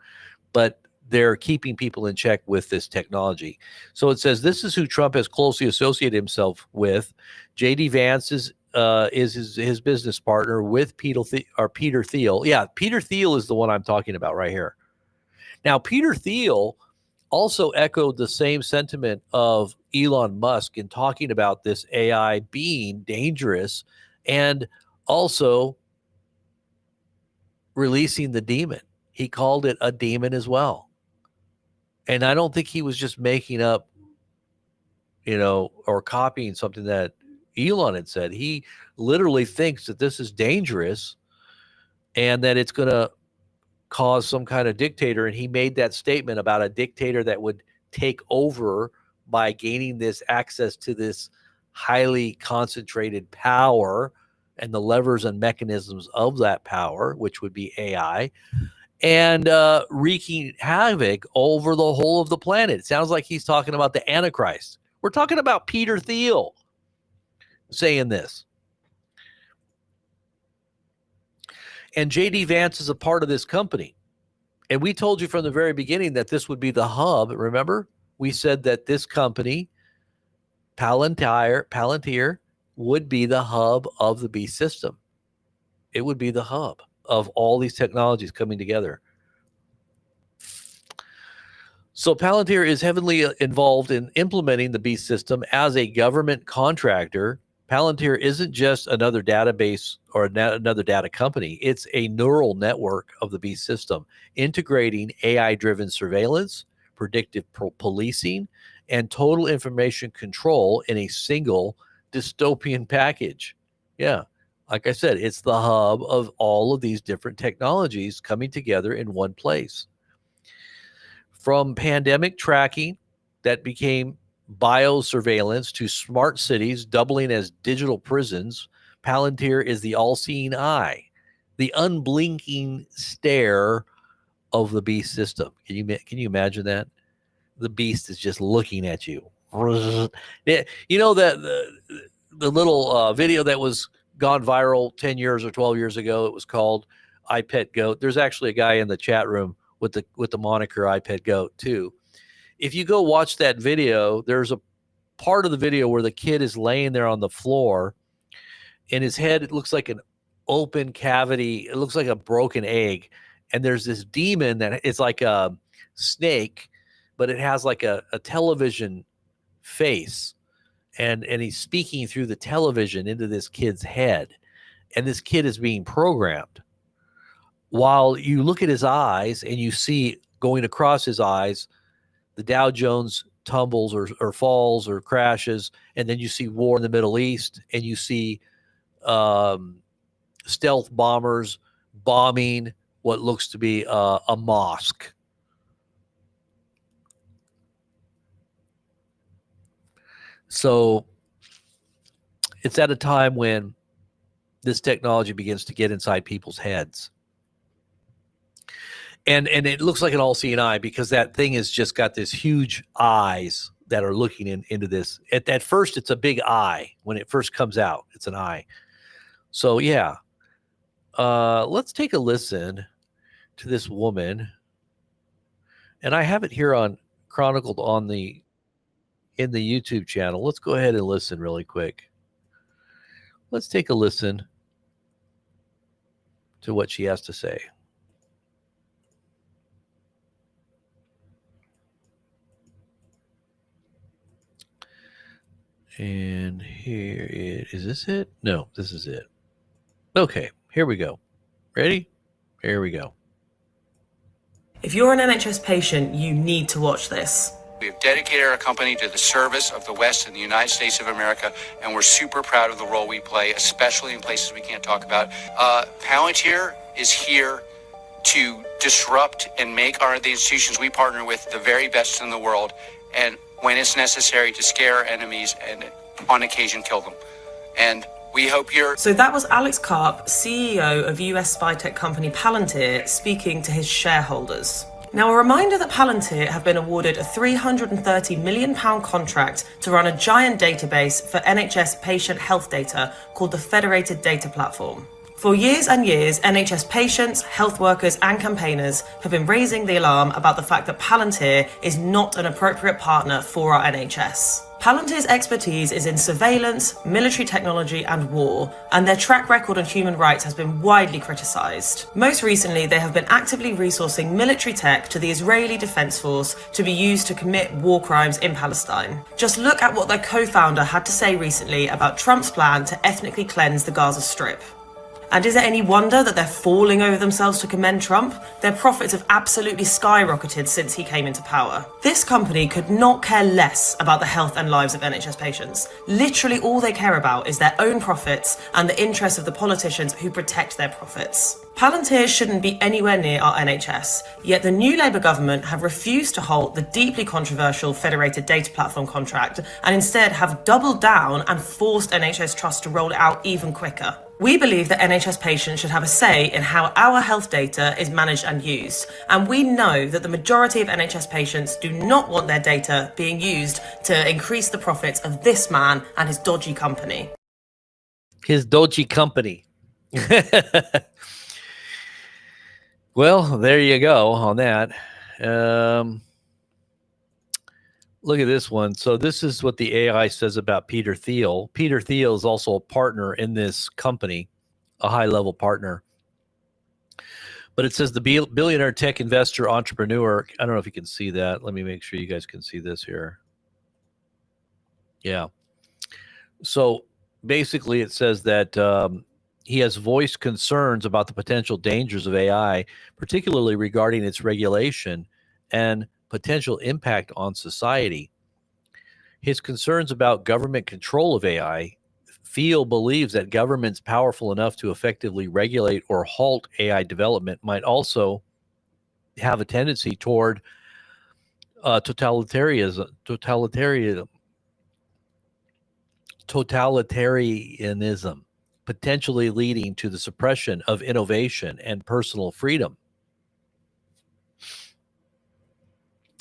but they're keeping people in check with this technology. So it says this is who Trump has closely associated himself with. JD Vance is his business partner with Peter Thiel. Yeah, Peter Thiel is the one I'm talking about right here. Now, Peter Thiel also echoed the same sentiment of Elon Musk in talking about this AI being dangerous and also releasing the demon. He called it a demon as well. And I don't think he was just making up, you know, or copying something that Elon had said. He literally thinks that this is dangerous and that it's going to cause some kind of dictator. And he made that statement about a dictator that would take over by gaining this access to this highly concentrated power and the levers and mechanisms of that power, which would be AI, and wreaking havoc over the whole of the planet. It sounds like he's talking about the Antichrist. We're talking about Peter Thiel saying this. And JD Vance is a part of this company. And we told you from the very beginning that this would be the hub. Remember, we said that this company, Palantir, would be the hub of the beast system. It would be the hub of all these technologies coming together. So Palantir is heavily involved in implementing the beast system as a government contractor. Palantir isn't just another database or another data company. It's a neural network of the beast system, integrating AI-driven surveillance, predictive policing, and total information control in a single dystopian package. Yeah, like I said, it's the hub of all of these different technologies coming together in one place. From pandemic tracking that became biosurveillance to smart cities doubling as digital prisons, Palantir is the all-seeing eye, the unblinking stare of the beast system. Can you imagine that? The beast is just looking at you. You know that the little video that was gone viral 10 years or 12 years ago, it was called I Pet Goat. There's actually a guy in the chat room with the moniker I Pet Goat too. If you go watch that video, there's a part of the video where the kid is laying there on the floor and his head, it looks like an open cavity. It looks like a broken egg. And there's this demon that it's like a snake, but it has like a television face, and he's speaking through the television into this kid's head, and this kid is being programmed. While you look at his eyes and you see going across his eyes, the Dow Jones tumbles or falls or crashes, and then you see war in the Middle East, and you see stealth bombers bombing what looks to be a mosque. So it's at a time when this technology begins to get inside people's heads. And it looks like an all-seeing eye, because that thing has just got this huge eyes that are looking into this. At first, it's a big eye. When it first comes out, it's an eye. So, yeah. Let's take a listen to this woman. And I have it here on chronicled in the YouTube channel. Let's go ahead and listen really quick. Let's take a listen to what she has to say. And here it is. This it? No, this is it. Okay, here we go. Ready? Here we go. If you're an NHS patient, you need to watch this. We have dedicated our company to the service of the West and the United States of America, and we're super proud of the role we play, especially in places we can't talk about. Palantir is here to disrupt and make the institutions we partner with the very best in the world, and when it's necessary, to scare enemies and on occasion kill them. And we hope you're... So that was Alex Karp, CEO of US spy tech company Palantir, speaking to his shareholders. Now, a reminder that Palantir have been awarded a £330 million contract to run a giant database for NHS patient health data called the Federated Data Platform. For years and years, NHS patients, health workers and campaigners have been raising the alarm about the fact that Palantir is not an appropriate partner for our NHS. Palantir's expertise is in surveillance, military technology and war, and their track record on human rights has been widely criticised. Most recently, they have been actively resourcing military tech to the Israeli Defence Force to be used to commit war crimes in Palestine. Just look at what their co-founder had to say recently about Trump's plan to ethnically cleanse the Gaza Strip. And is it any wonder that they're falling over themselves to commend Trump? Their profits have absolutely skyrocketed since he came into power. This company could not care less about the health and lives of NHS patients. Literally all they care about is their own profits and the interests of the politicians who protect their profits. Palantir shouldn't be anywhere near our NHS, yet the new Labour government have refused to halt the deeply controversial Federated Data Platform contract and instead have doubled down and forced NHS Trust to roll it out even quicker. We believe that NHS patients should have a say in how our health data is managed and used, and we know that the majority of NHS patients do not want their data being used to increase the profits of this man and his dodgy company. His dodgy company. Well, there you go on that. Look at this one. So this is what the AI says about Peter Thiel. Peter Thiel is also a partner in this company, a high-level partner. But it says the billionaire tech investor entrepreneur. I don't know if you can see that. Let me make sure you guys can see this here. Yeah. So basically it says that he has voiced concerns about the potential dangers of AI, particularly regarding its regulation and potential impact on society. His concerns about government control of AI. Thiel believes that governments powerful enough to effectively regulate or halt AI development might also have a tendency toward totalitarianism, potentially leading to the suppression of innovation and personal freedom.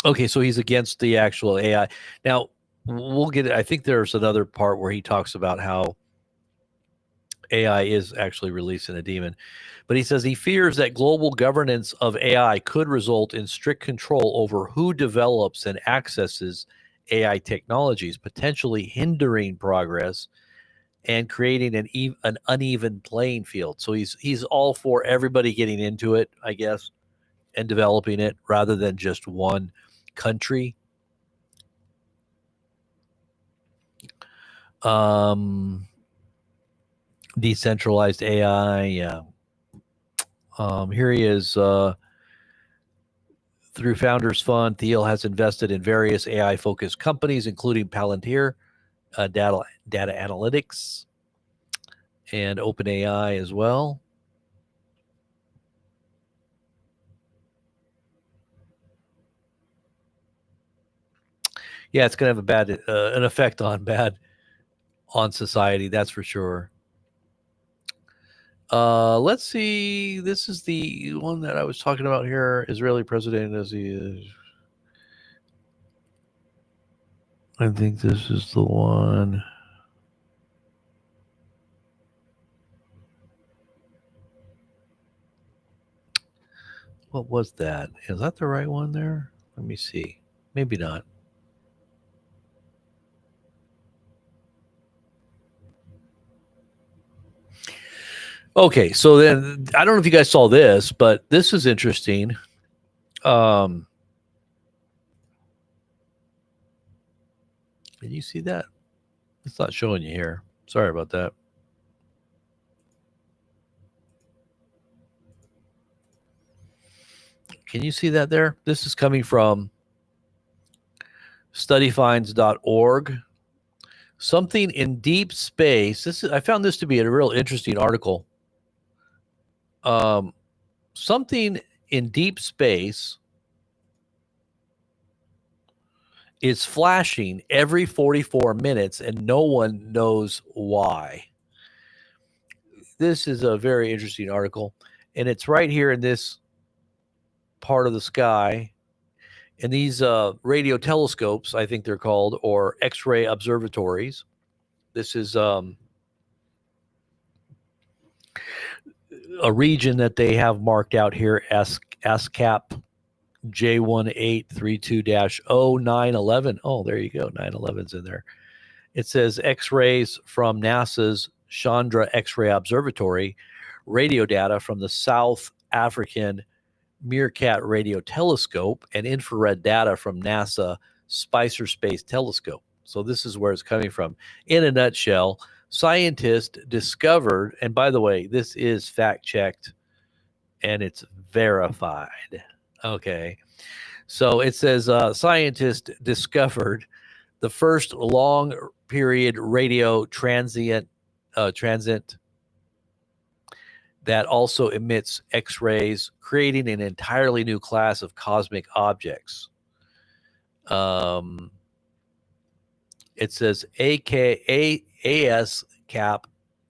Okay, so he's against the actual AI. Now, we'll get it. I think there's another part where he talks about how AI is actually releasing a demon. But he says he fears that global governance of AI could result in strict control over who develops and accesses AI technologies, potentially hindering progress and creating an uneven playing field. So he's all for everybody getting into it, I guess, and developing it rather than just one country. Decentralized AI. Yeah. Here he is. Through Founders Fund, Thiel has invested in various AI-focused companies, including Palantir, data analytics, and OpenAI as well. Yeah, it's going to have a bad an effect on society, that's for sure. Let's see. This is the one that I was talking about here. Israeli president as he is. I think this is the one. What was that? Is that the right one there? Let me see. Maybe not. Okay, so then I don't know if you guys saw this, but this is interesting. Can you see that? It's not showing you here. Sorry about that. Can you see that there? This is coming from studyfinds.org. Something in deep space. I found this to be a real interesting article. Something in deep space is flashing every 44 minutes and no one knows why. This is a very interesting article, and it's right here in this part of the sky. And these radio telescopes, I think they're called, or X-ray observatories. This is a region that they have marked out here, ASCAP J1832-0911. Oh, there you go. 911's in there. It says X-rays from NASA's Chandra X-ray Observatory, radio data from the South African Meerkat Radio Telescope, and infrared data from NASA Spicer Space Telescope. So this is where it's coming from. In a nutshell, scientists discovered, and by the way, this is fact-checked and it's verified. Okay. So it says scientists discovered the first long period radio transit that also emits X-rays, creating an entirely new class of cosmic objects. It says ASCAP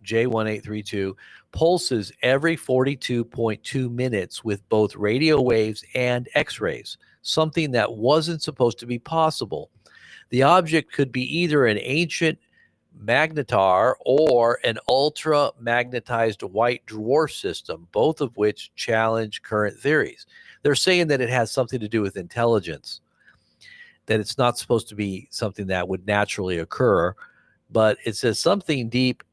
J1832 pulses every 42.2 minutes with both radio waves and X-rays, something that wasn't supposed to be possible. The object could be either an ancient magnetar or an ultra magnetized white dwarf system, both of which challenge current theories. They're saying that it has something to do with intelligence, that it's not supposed to be something that would naturally occur, but it says something deep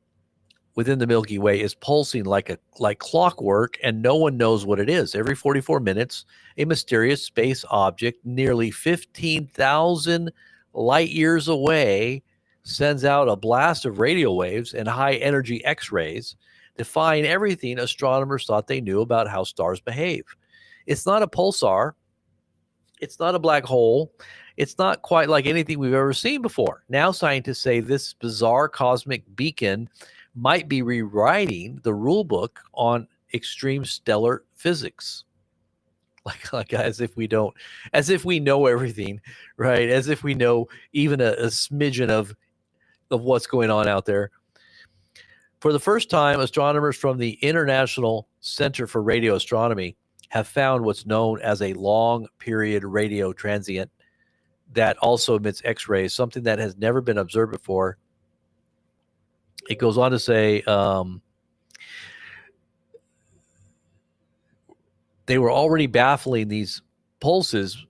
within the Milky Way is pulsing like clockwork, and no one knows what it is. Every 44 minutes, a mysterious space object nearly 15,000 light years away sends out a blast of radio waves and high energy X-rays, defying everything astronomers thought they knew about how stars behave. It's not a pulsar. It's not a black hole. It's not quite like anything we've ever seen before. Now scientists say this bizarre cosmic beacon might be rewriting the rule book on extreme stellar physics. Like as if we know everything, right? As if we know even a smidgen of what's going on out there. For the first time, astronomers from the International Center for Radio Astronomy have found what's known as a long period radio transient that also emits X-rays, something that has never been observed before. It goes on to say they were already baffling these pulses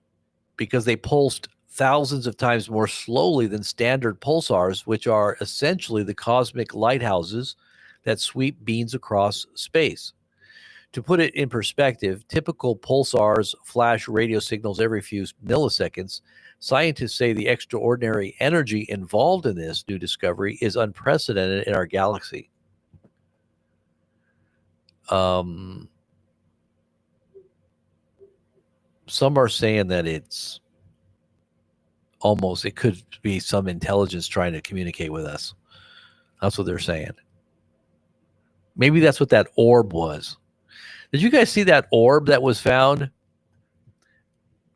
because they pulsed thousands of times more slowly than standard pulsars, which are essentially the cosmic lighthouses that sweep beams across space. To put it in perspective, typical pulsars flash radio signals every few milliseconds. Scientists say the extraordinary energy involved in this new discovery is unprecedented in our galaxy. Some are saying that it could be some intelligence trying to communicate with us. That's what they're saying. Maybe that's what that orb was. Did you guys see that orb that was found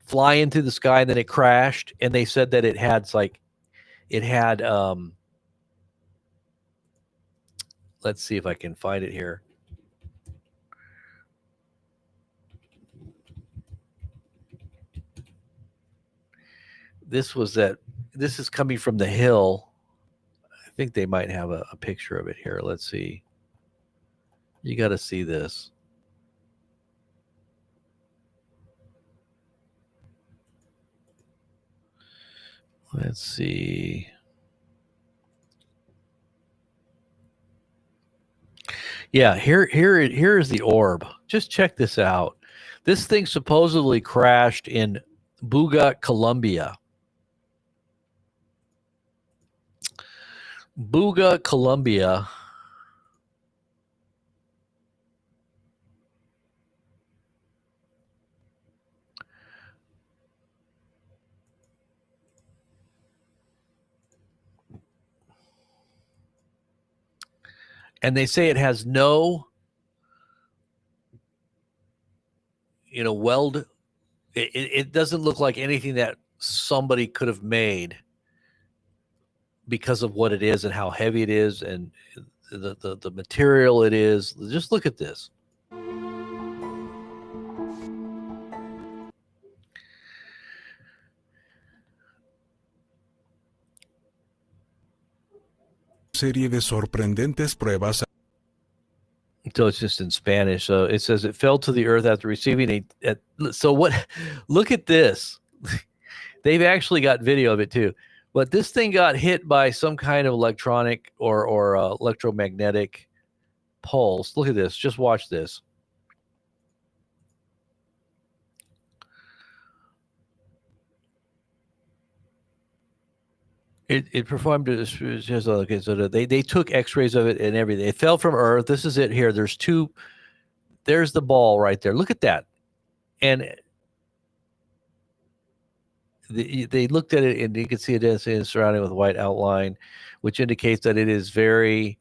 fly into the sky and then it crashed? And they said that it had let's see if I can find it here. This is coming from the hill. I think they might have a picture of it here. Let's see. You got to see this. Let's see. Yeah, here is the orb. Just check this out. This thing supposedly crashed in Buga, Colombia. Buga, Colombia. And they say it has no, weld. It doesn't look like anything that somebody could have made because of what it is and how heavy it is and the material it is. Just look at this. Serie de sorprendentes pruebas. So it's just in Spanish. So it says it fell to the earth after receiving so what? Look at this. They've actually got video of it too. But this thing got hit by some kind of electronic or electromagnetic pulse. Look at this. Just watch this. It performed just okay. So they took X-rays of it and everything. It fell from Earth. This is it here. There's the ball right there. Look at that. And they looked at it and you can see it is surrounded with white outline, which indicates that it is very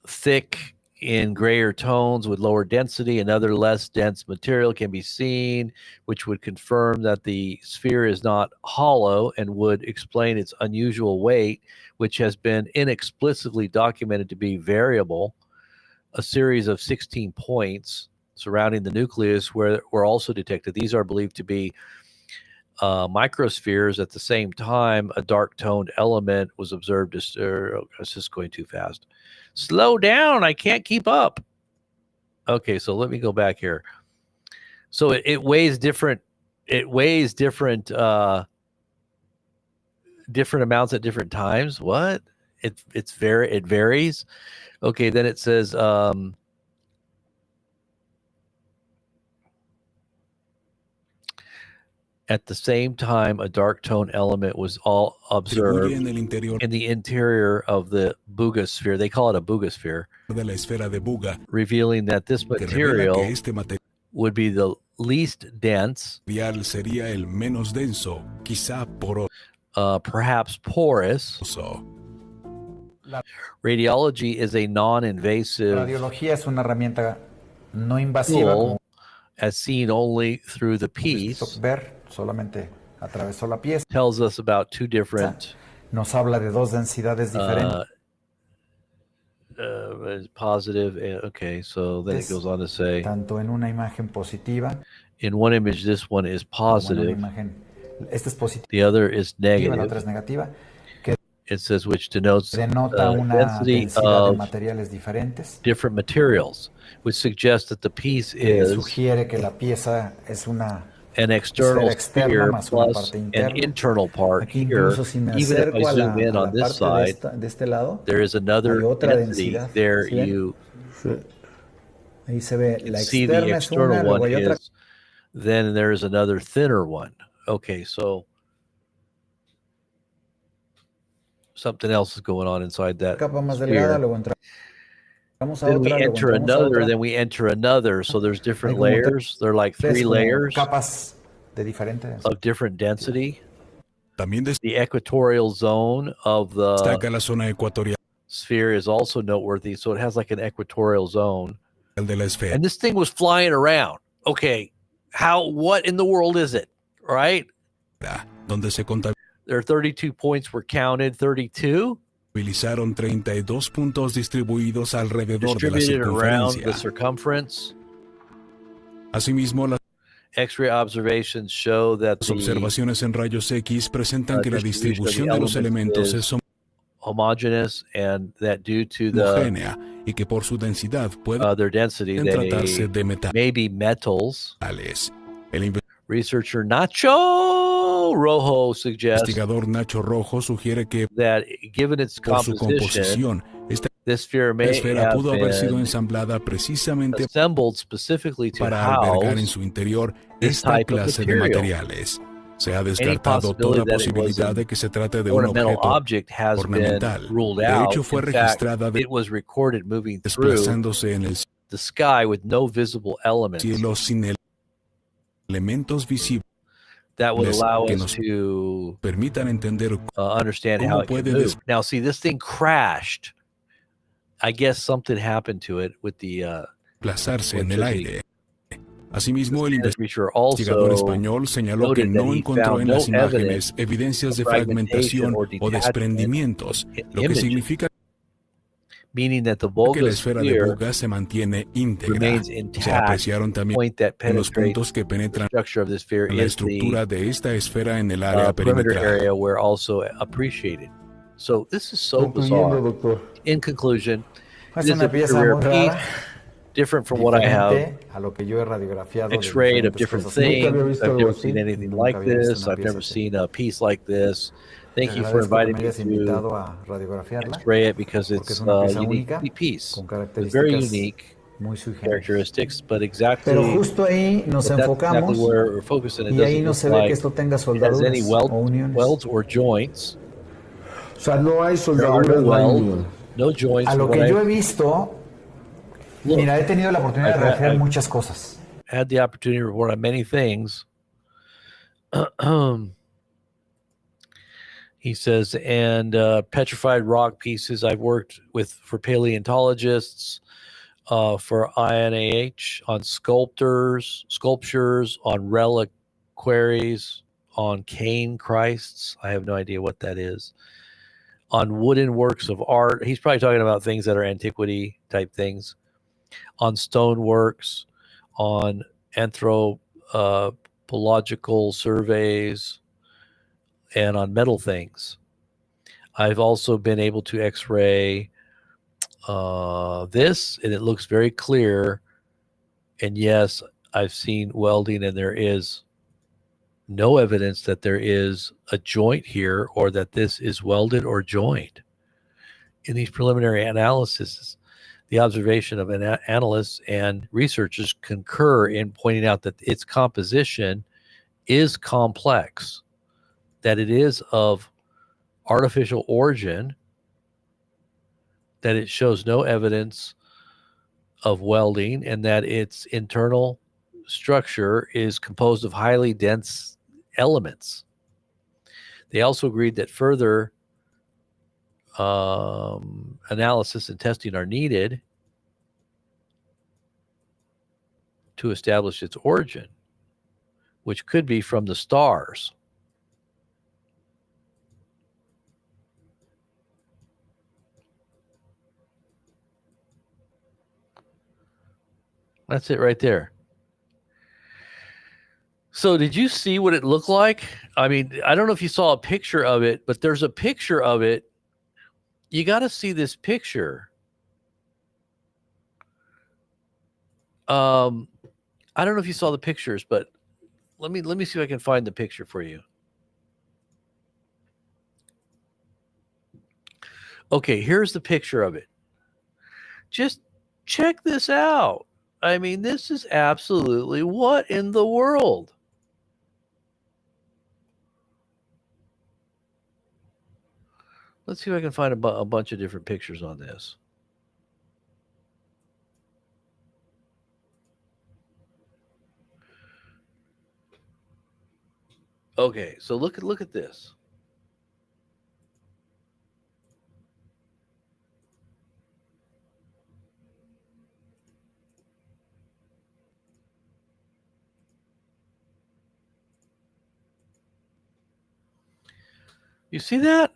thick in grayer tones with lower density. Another less dense material can be seen, which would confirm that the sphere is not hollow and would explain its unusual weight, which has been inexplicably documented to be variable. A series of 16 points surrounding the nucleus were also detected. These are believed to be microspheres. At the same time, a dark toned element was observed. It's just going too fast. Slow down. I can't keep up. Okay, so let me go back here. So it weighs different. It weighs different amounts at different times. What? It varies. Okay, then it says at the same time, a dark tone element was all observed in the interior of the Buga sphere. They call it a Buga sphere, revealing that this material would be the least dense, perhaps porous. Radiology is a non-invasive tool as seen only through the piece. Tells us about two different positive. Okay, so then it goes on to say in one image this one is positive, the other is negative. It says which denotes density of different materials, which suggests that the piece is an external sphere plus an internal part here. Even if I zoom in on this side, there is another density there. Ahí se ve You la can see the externa es una, external luego one hay otra. is, then there's another thinner one. Okay, so something else is going on inside that Capa más delgada, sphere. luego entramos a Then we otra, luego enter entramos a another, otra. then we enter another. So there's different Hay como layers. They're like tres three como layers capas de diferente densidad. of different density. También The equatorial zone of the destaca la zona ecuatorial sphere is also noteworthy. So it has like an equatorial zone. de la esfera, And this thing was flying around. Okay, what in the world is it? Right? donde se There are 32 points were counted, 32 contabilizaron 32 puntos distribuidos alrededor de la distributed around the circunferencia. circumference. Asimismo, las X-ray observations show that the observaciones en rayos X presentan que la distribution distribución of de the los elementos es elements homogeneous, and that due to the homogénea y que por su densidad pueden their density, tratarse they de may be metals. metales. El Researcher Nacho Rojo suggests investigador Nacho Rojo sugiere que that given its por su composition, composición, esta this sphere may esfera have pudo haber sido been ensamblada precisamente assembled specifically to para albergar en house su interior this esta type of clase de material. materiales. Se ha descartado possibility toda that it was posibilidad an de que se trate de un ornamental objeto object has been ornamental. ruled De out. hecho, fue In fact, registrada it was recorded moving through desplazándose en el the sky with no visible elements cielo sin elementos visibles that would allow que us nos to permitan entender understand cómo how it could puede move. Now, see, this thing crashed. I guess something happened to it with the desplazarse en el electricity. aire. Asimismo, el researcher investigador also español señaló que noted that no he encontró found en no las imágenes evidence evidencias de of fragmentation fragmentación or o detachment desprendimientos, in lo que imaging, significa meaning that the que la Volga esfera de sphere Boga se mantiene íntegra. remains Se intact. apreciaron The también point that en los penetrates puntos que the penetran structure of the sphere la is the estructura de esta esfera en el área perimeter perimetral. area were also appreciated. So this is so Concluyendo, bizarre. doctor, In conclusion, es it is una a very pieza rare muy piece, rara, different from what I have diferente a lo que yo he radiografiado de X-rayed of diferentes different cosas. Nunca había things. visto I've algo never así, seen anything nunca like había visto this. una I've never pieza así. seen a piece like this. Te Thank you for agradezco que inviting me me hayas to invitado a radiografiarla, X-ray it because porque it's es una a pieza unique única, piece con with very características unique muy sui generis. characteristics, but Pero exactly justo ahí nos but that's exactly enfocamos where we're focusing. It y ahí doesn't no look se ve que like esto tenga it has any soldaduras o uniones. welds or joints. O sea, no hay There are no soldaduras, no hay welds, unión. no joints. A lo What que yo he I've visto, looked, mira, he tenido la oportunidad de I've radiografiar I've muchas cosas. had the opportunity to report on many things. He says, and petrified rock pieces I've worked with for paleontologists, for INAH, on sculptures, on reliquaries, on cane Christs. I have no idea what that is. On wooden works of art. He's probably talking about things that are antiquity type things. On stone works, on anthropological surveys, and on metal things. I've also been able to X-ray this, and it looks very clear. And yes, I've seen welding, and there is no evidence that there is a joint here or that this is welded or joined. In these preliminary analyses, the observation of analysts and researchers concur in pointing out that its composition is complex, that it is of artificial origin, that it shows no evidence of welding, and that its internal structure is composed of highly dense elements. They also agreed that further analysis and testing are needed to establish its origin, which could be from the stars. That's it right there. So did you see what it looked like? I mean, I don't know if you saw a picture of it, but there's a picture of it. You got to see this picture. I don't know if you saw the pictures, but let me see if I can find the picture for you. Okay, here's the picture of it. Just check this out. I mean, this is absolutely what in the world? Let's see if I can find a bunch of different pictures on this. Okay, so look at this. You see that?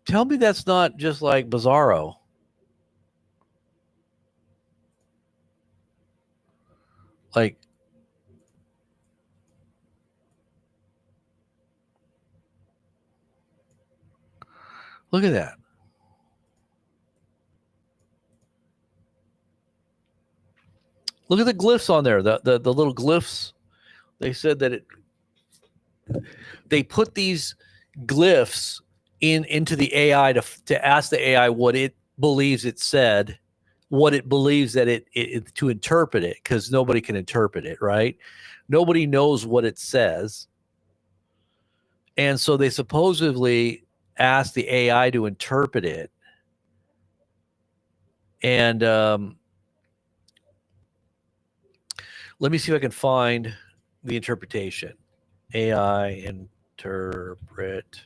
Tell me that's not just like bizarro. Like, look at that. Look at the glyphs on there. The little glyphs. They said that they put these glyphs into the AI to ask the AI what it believes it said, what it believes that it to interpret it, because nobody can interpret it, right? Nobody knows what it says. And so they supposedly asked the AI to interpret it. And let me see if I can find the interpretation. AI interpret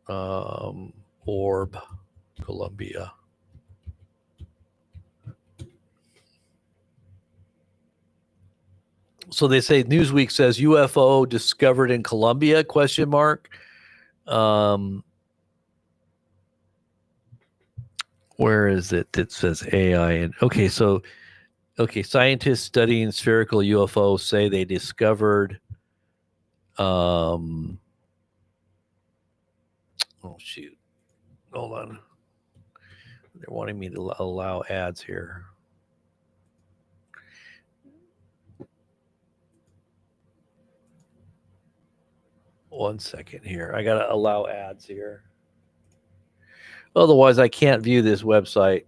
orb Columbia. So they say Newsweek says UFO discovered in Colombia, question mark. Where is it? It says AI. And okay, so scientists studying spherical UFOs say they discovered oh shoot. Hold on. They're wanting me to allow ads here. One second here. I got to allow ads here. Otherwise, I can't view this website.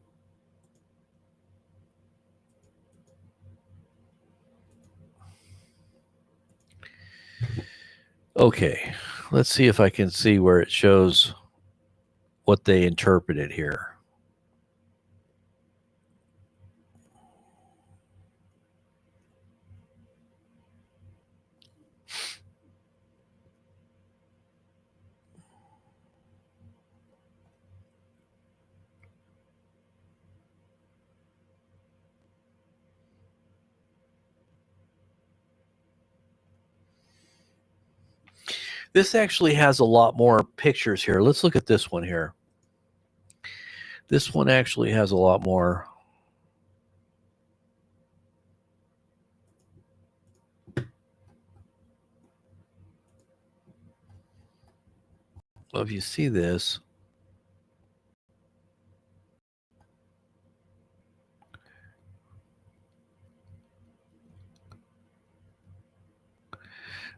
Okay. Let's see if I can see where it shows what they interpreted here. This actually has a lot more pictures here. Let's look at this one here. This one actually has a lot more. Well, if you see this,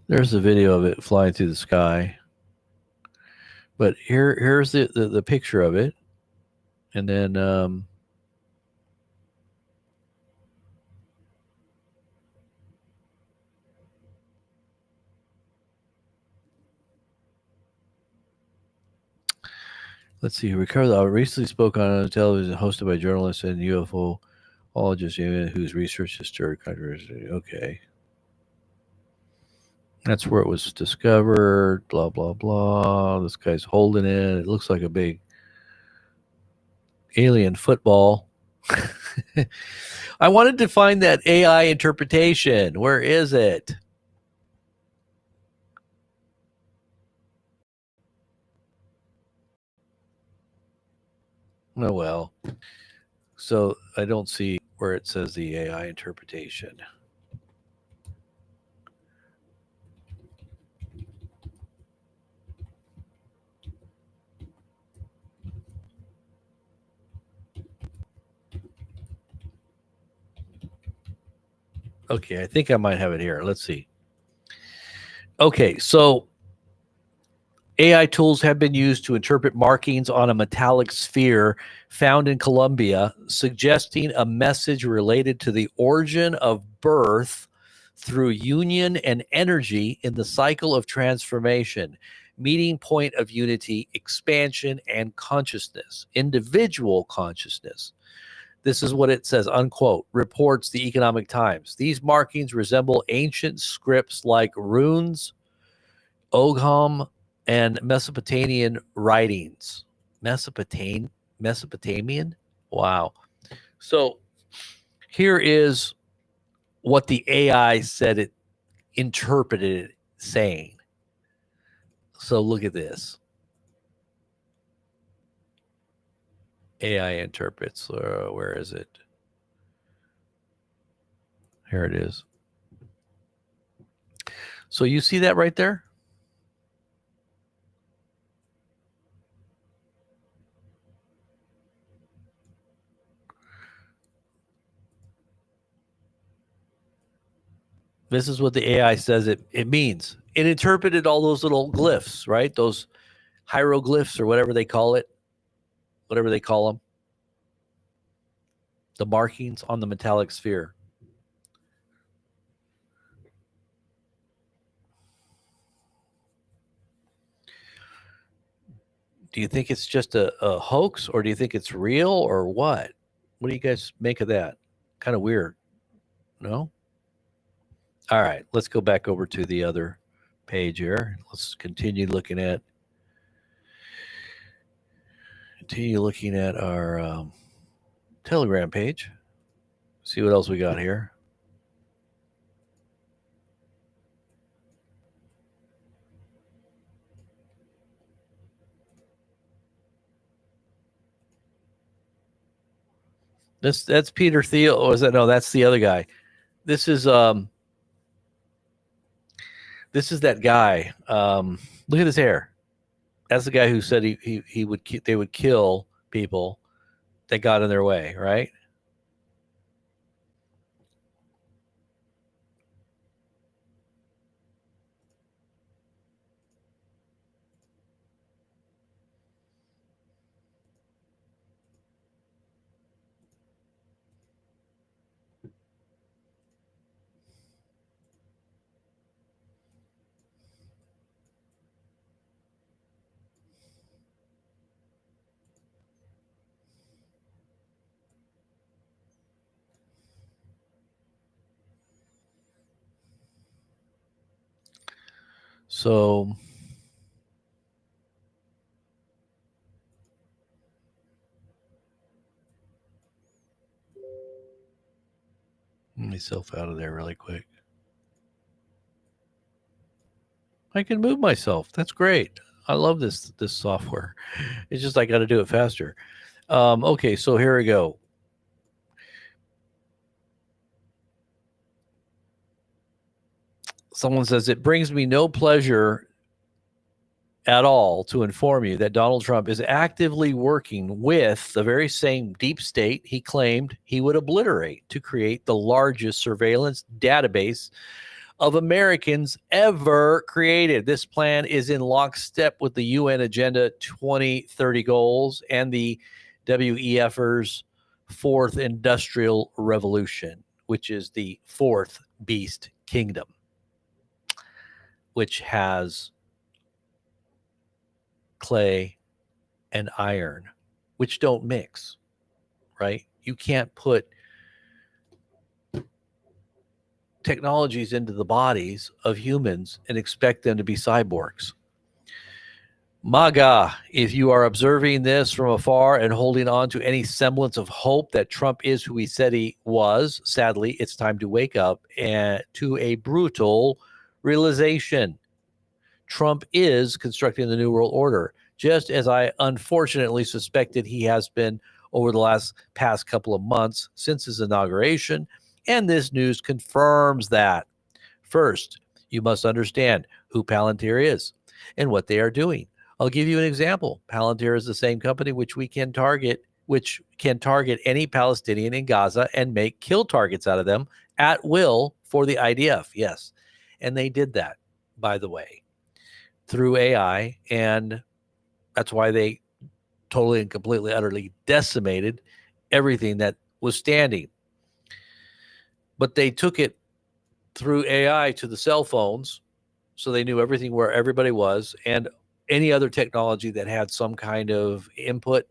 there's a video of it flying through the sky. But here's the picture of it. And then let's see. Ricardo recently spoke on a television hosted by journalists and UFOologist whose research has stirred controversy. Okay. That's where it was discovered. Blah, blah, blah. This guy's holding it. It looks like a big alien football. I wanted to find that AI interpretation. Where is it? Oh, well. So I don't see where it says the AI interpretation. Okay, I think I might have it here. Let's see. Okay, so AI tools have been used to interpret markings on a metallic sphere found in Colombia, suggesting a message related to the origin of birth through union and energy in the cycle of transformation, meeting point of unity, expansion, and consciousness, individual consciousness. This is what it says, unquote, reports the Economic Times. These markings resemble ancient scripts like runes, Ogham, and Mesopotamian writings. Mesopotamian? Wow. So here is what the AI said it interpreted it saying. So look at this. AI interprets. Where is it? Here it is. So you see that right there? This is what the AI says it means. It interpreted all those little glyphs, right? Those hieroglyphs or whatever they call it, whatever they call them. The markings on the metallic sphere. Do you think it's just a hoax, or do you think it's real, or what? What do you guys make of that? Kind of weird. No? All right, let's go back over to the other page here. Let's continue looking at our Telegram page. See what else we got here. That's Peter Thiel. Or is that no? That's the other guy. This is that guy. Look at his hair. That's the guy who said he would they would kill people that got in their way, right? So let myself out of there really quick. I can move myself. That's great. I love this software. It's just I got to do it faster. Okay, so here we go. Someone says, it brings me no pleasure at all to inform you that Donald Trump is actively working with the very same deep state he claimed he would obliterate to create the largest surveillance database of Americans ever created. This plan is in lockstep with the UN Agenda 2030 goals and the WEFers' fourth industrial revolution, which is the fourth beast kingdom, which has clay and iron, which don't mix, right? You can't put technologies into the bodies of humans and expect them to be cyborgs. MAGA, if you are observing this from afar and holding on to any semblance of hope that Trump is who he said he was, sadly, it's time to wake up to a brutal realization. Trump is constructing the New World Order, just as I unfortunately suspected he has been over the past couple of months since his inauguration, and this news confirms that. First, you must understand who Palantir is and what they are doing. I'll give you an example. Palantir is the same company which can target any Palestinian in Gaza and make kill targets out of them at will for the IDF. Yes, and they did that, by the way. through AI, and that's why they totally and completely, utterly decimated everything that was standing. But they took it through AI to the cell phones, so they knew everything where everybody was, and any other technology that had some kind of input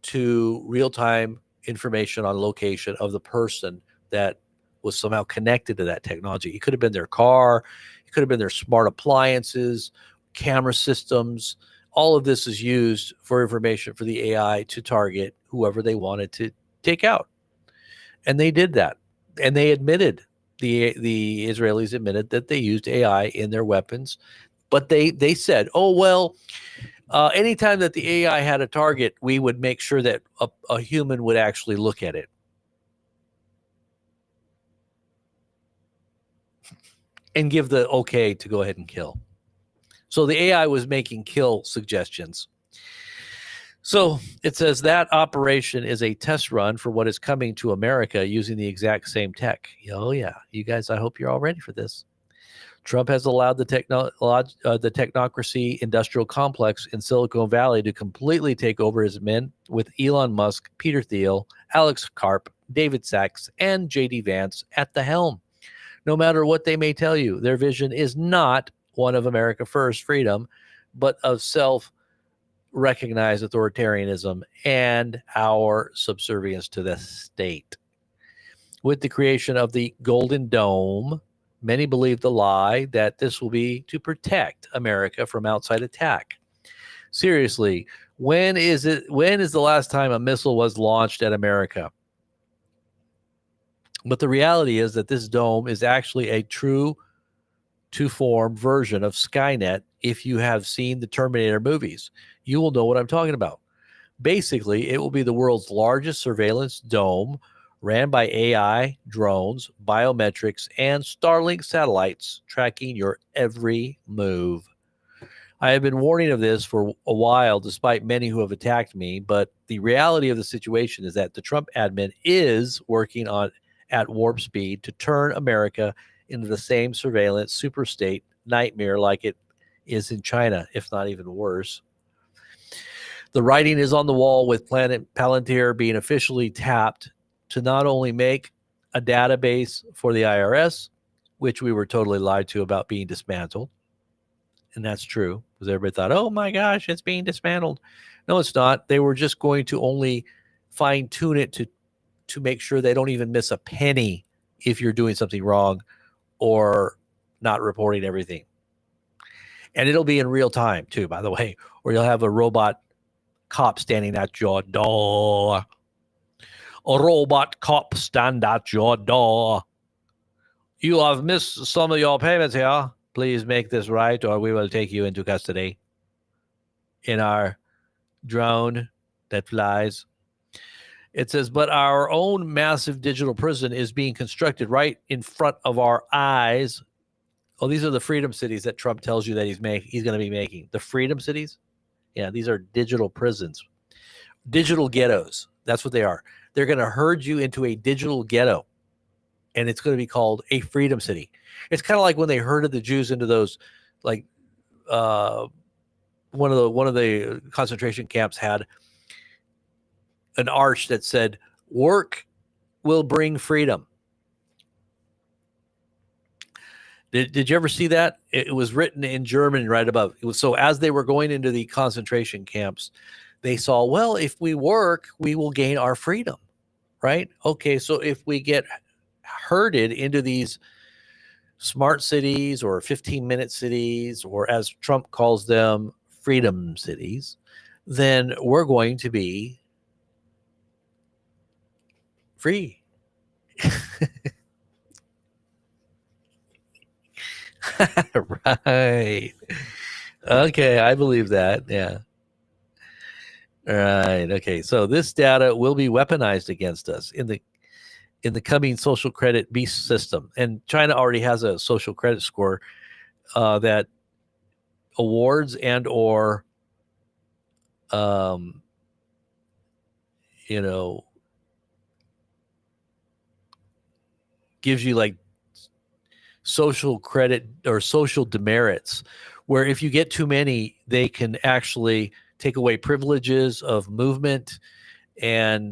to real-time information on location of the person that was somehow connected to that technology. It could have been their car, it could have been their smart appliances, camera systems. All of this is used for information for the AI to target whoever they wanted to take out. And they did that. And they admitted, the Israelis admitted that they used AI in their weapons, but they said, oh, well, anytime that the AI had a target, we would make sure that a human would actually look at it. And give the okay to go ahead and kill. So the AI was making kill suggestions. So it says that operation is a test run for what is coming to America using the exact same tech. Oh, yeah. You guys, I hope you're all ready for this. Trump has allowed the technocracy industrial complex in Silicon Valley to completely take over his men, with Elon Musk, Peter Thiel, Alex Karp, David Sachs, and J.D. Vance at the helm. No matter what they may tell you, their vision is not one of America First freedom, but of self-recognized authoritarianism and our subservience to the state. With the creation of the Golden Dome, many believe the lie that this will be to protect America from outside attack. Seriously, when is the last time a missile was launched at America? But the reality is that this dome is actually a true to-form version of Skynet. If you have seen the Terminator movies, you will know what I'm talking about. Basically, it will be the world's largest surveillance dome, ran by AI, drones, biometrics, and Starlink satellites, tracking your every move. I have been warning of this for a while, despite many who have attacked me, but the reality of the situation is that the Trump admin is working at warp speed to turn America into the same surveillance superstate nightmare like it is in China, if not even worse. The writing is on the wall, with Palantir being officially tapped to not only make a database for the IRS, which we were totally lied to about being dismantled. And that's true, because everybody thought, oh my gosh, it's being dismantled. No, it's not. They were just going to only fine tune it to make sure they don't even miss a penny if you're doing something wrong or not reporting everything. And it'll be in real time too, by the way, or you'll have a robot cop standing at your door. A robot cop stand at your door. You have missed some of your payments here. Please make this right, or we will take you into custody in our drone that flies. It says, but our own massive digital prison is being constructed right in front of our eyes. Oh, these are the freedom cities that Trump tells you that he's going to be making. The freedom cities? Yeah, these are digital prisons. Digital ghettos. That's what they are. They're going to herd you into a digital ghetto, and it's going to be called a freedom city. It's kind of like when they herded the Jews into those, like, one of the concentration camps had an arch that said, work will bring freedom. Did you ever see that? It was written in German right above. It was, so as they were going into the concentration camps, they saw, well, if we work, we will gain our freedom, right? Okay, so if we get herded into these smart cities or 15-minute cities, or as Trump calls them, freedom cities, then we're going to be free. Right. Okay, I believe that. Yeah. Right. Okay. So this data will be weaponized against us in the coming social credit beast system. And China already has a social credit score that awards and or you know, gives you like social credit or social demerits, where if you get too many, they can actually take away privileges of movement and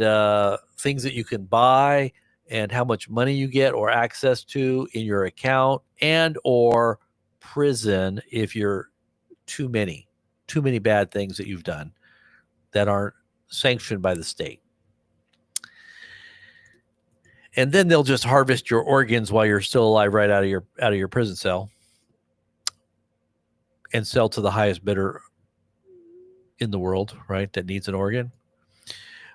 things that you can buy and how much money you get or access to in your account, and or prison if you're too many bad things that you've done that aren't sanctioned by the state. And then they'll just harvest your organs while you're still alive right out of your prison cell and sell to the highest bidder in the world, right, that needs an organ.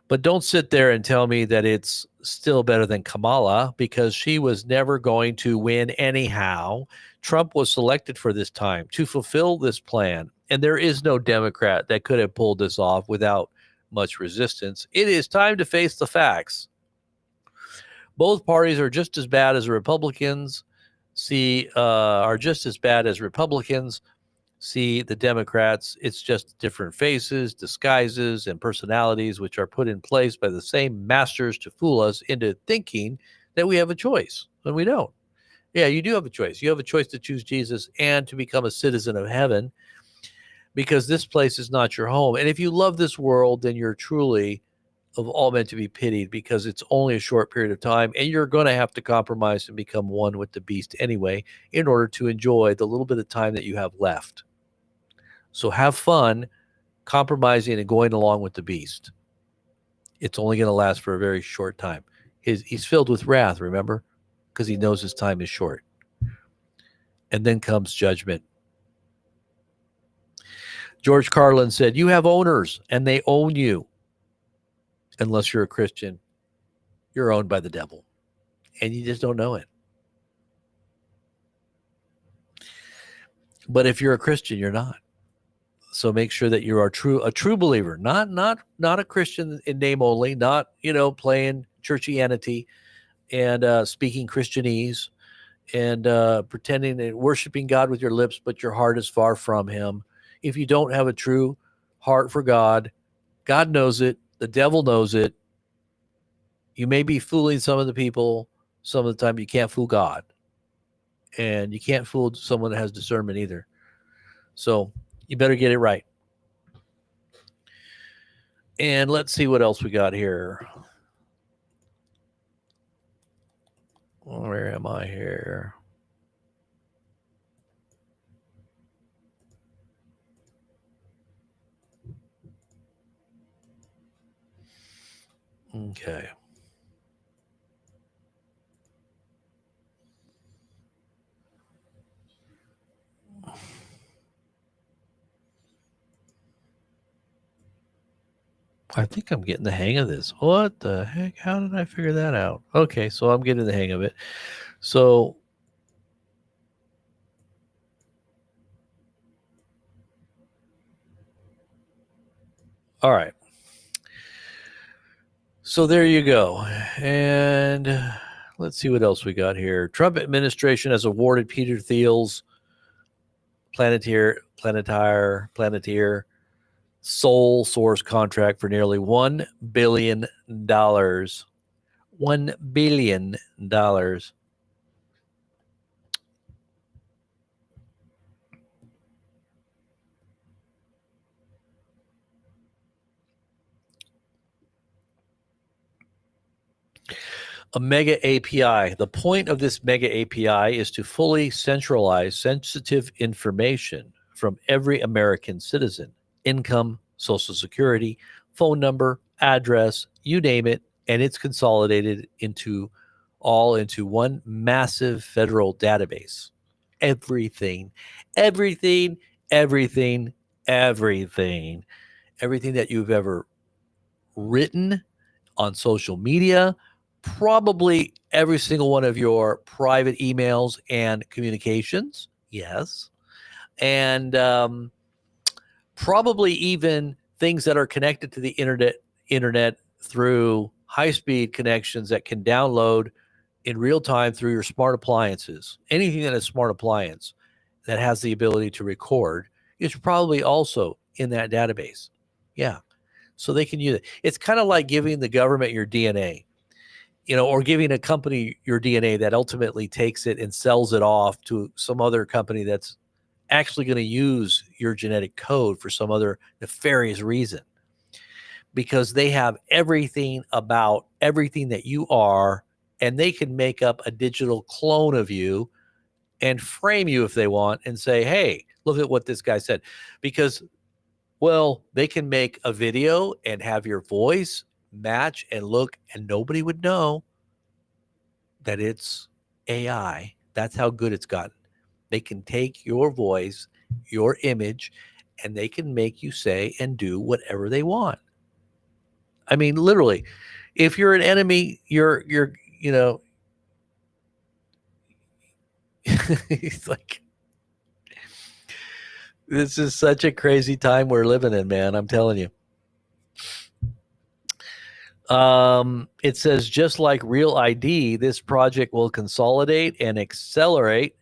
But don't sit there and tell me that it's still better than Kamala, because she was never going to win anyhow. Trump was selected for this time to fulfill this plan, and there is no Democrat that could have pulled this off without much resistance. It is time to face the facts. Both parties are just as bad as Republicans are just as bad as Republicans see the Democrats. It's just different faces, disguises, and personalities which are put in place by the same masters to fool us into thinking that we have a choice when we don't. Yeah, you do have a choice. You have a choice to choose Jesus and to become a citizen of heaven, because this place is not your home. And if you love this world, then you're truly of all meant to be pitied, because it's only a short period of time, and you're going to have to compromise and become one with the beast anyway in order to enjoy the little bit of time that you have left. So have fun compromising and going along with the beast. It's only going to last for a very short time. He's filled with wrath, remember? Because he knows his time is short. And then comes judgment. George Carlin said, you have owners and they own you. Unless you're a Christian, you're owned by the devil. And you just don't know it. But if you're a Christian, you're not. So make sure that you are a true believer, not a Christian in name only, not, playing churchianity and speaking Christianese and pretending and worshiping God with your lips, but your heart is far from him. If you don't have a true heart for God, God knows it. The devil knows it. You may be fooling some of the people. Some of the time you can't fool God. And you can't fool someone that has discernment either. So you better get it right. And let's see what else we got here. Where am I here? Okay. I think I'm getting the hang of this. What the heck? How did I figure that out? Okay, so I'm getting the hang of it. So, all right. So there you go. And let's see what else we got here. Trump administration has awarded Peter Thiel's Palantir sole source contract for nearly $1 billion. $1 billion. A mega API. The point of this mega API is to fully centralize sensitive information from every American citizen: income, social security, phone number, address, you name it, and it's consolidated into one massive federal database. Everything that you've ever written on social media, probably every single one of your private emails and communications. Yes. And probably even things that are connected to the internet through high-speed connections that can download in real time through your smart appliances. Anything that is smart appliance that has the ability to record is probably also in that database. Yeah. So they can use it. It's kind of like giving the government your DNA, or giving a company your DNA that ultimately takes it and sells it off to some other company that's actually going to use your genetic code for some other nefarious reason, because they have everything about everything that you are, and they can make up a digital clone of you and frame you if they want and say, hey, look at what this guy said. Because, well, they can make a video and have your voice match and look, and nobody would know that it's AI. That's how good it's gotten. They can take your voice, your image, and they can make you say and do whatever they want. I mean, literally, if you're an enemy, you're it's like, this is such a crazy time we're living in, man. I'm telling you. It says, just like Real ID, this project will consolidate and accelerate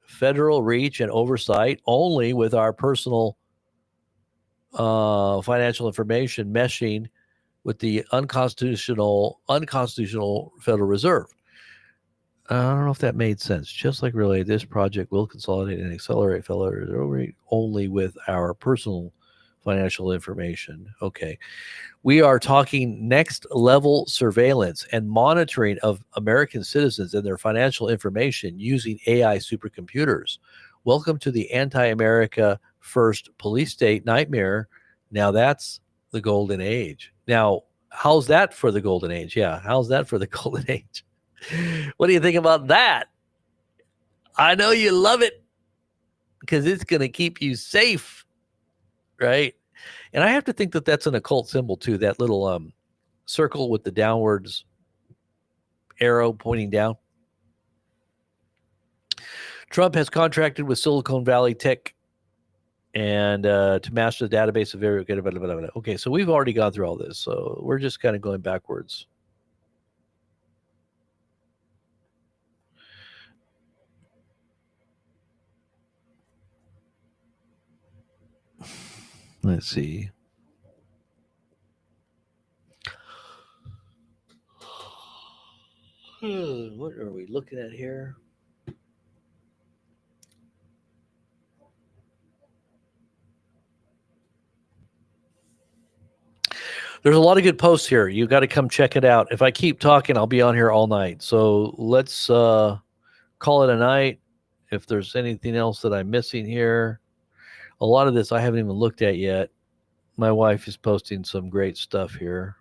federal reach and oversight only with our personal financial information meshing with the unconstitutional Federal Reserve. I don't know if that made sense. Just like Relay, this project will consolidate and accelerate federal reach only with our personal financial information. Okay. We are talking next level surveillance and monitoring of American citizens and their financial information using AI supercomputers. Welcome to the anti-America first police state nightmare. Now that's the golden age. Now, how's that for the golden age? Yeah, how's that for the golden age? What do you think about that? I know you love it because it's going to keep you safe, right? And I have to think that that's an occult symbol too, that little circle with the downwards arrow pointing down. Trump has contracted with Silicon Valley Tech and to master the database of very good. Okay, so we've already gone through all this, so we're just kind of going backwards. Let's see. What are we looking at here? There's a lot of good posts here. You got to come check it out. If I keep talking, I'll be on here all night. So let's call it a night. If there's anything else that I'm missing here, a lot of this I haven't even looked at yet. My wife is posting some great stuff here.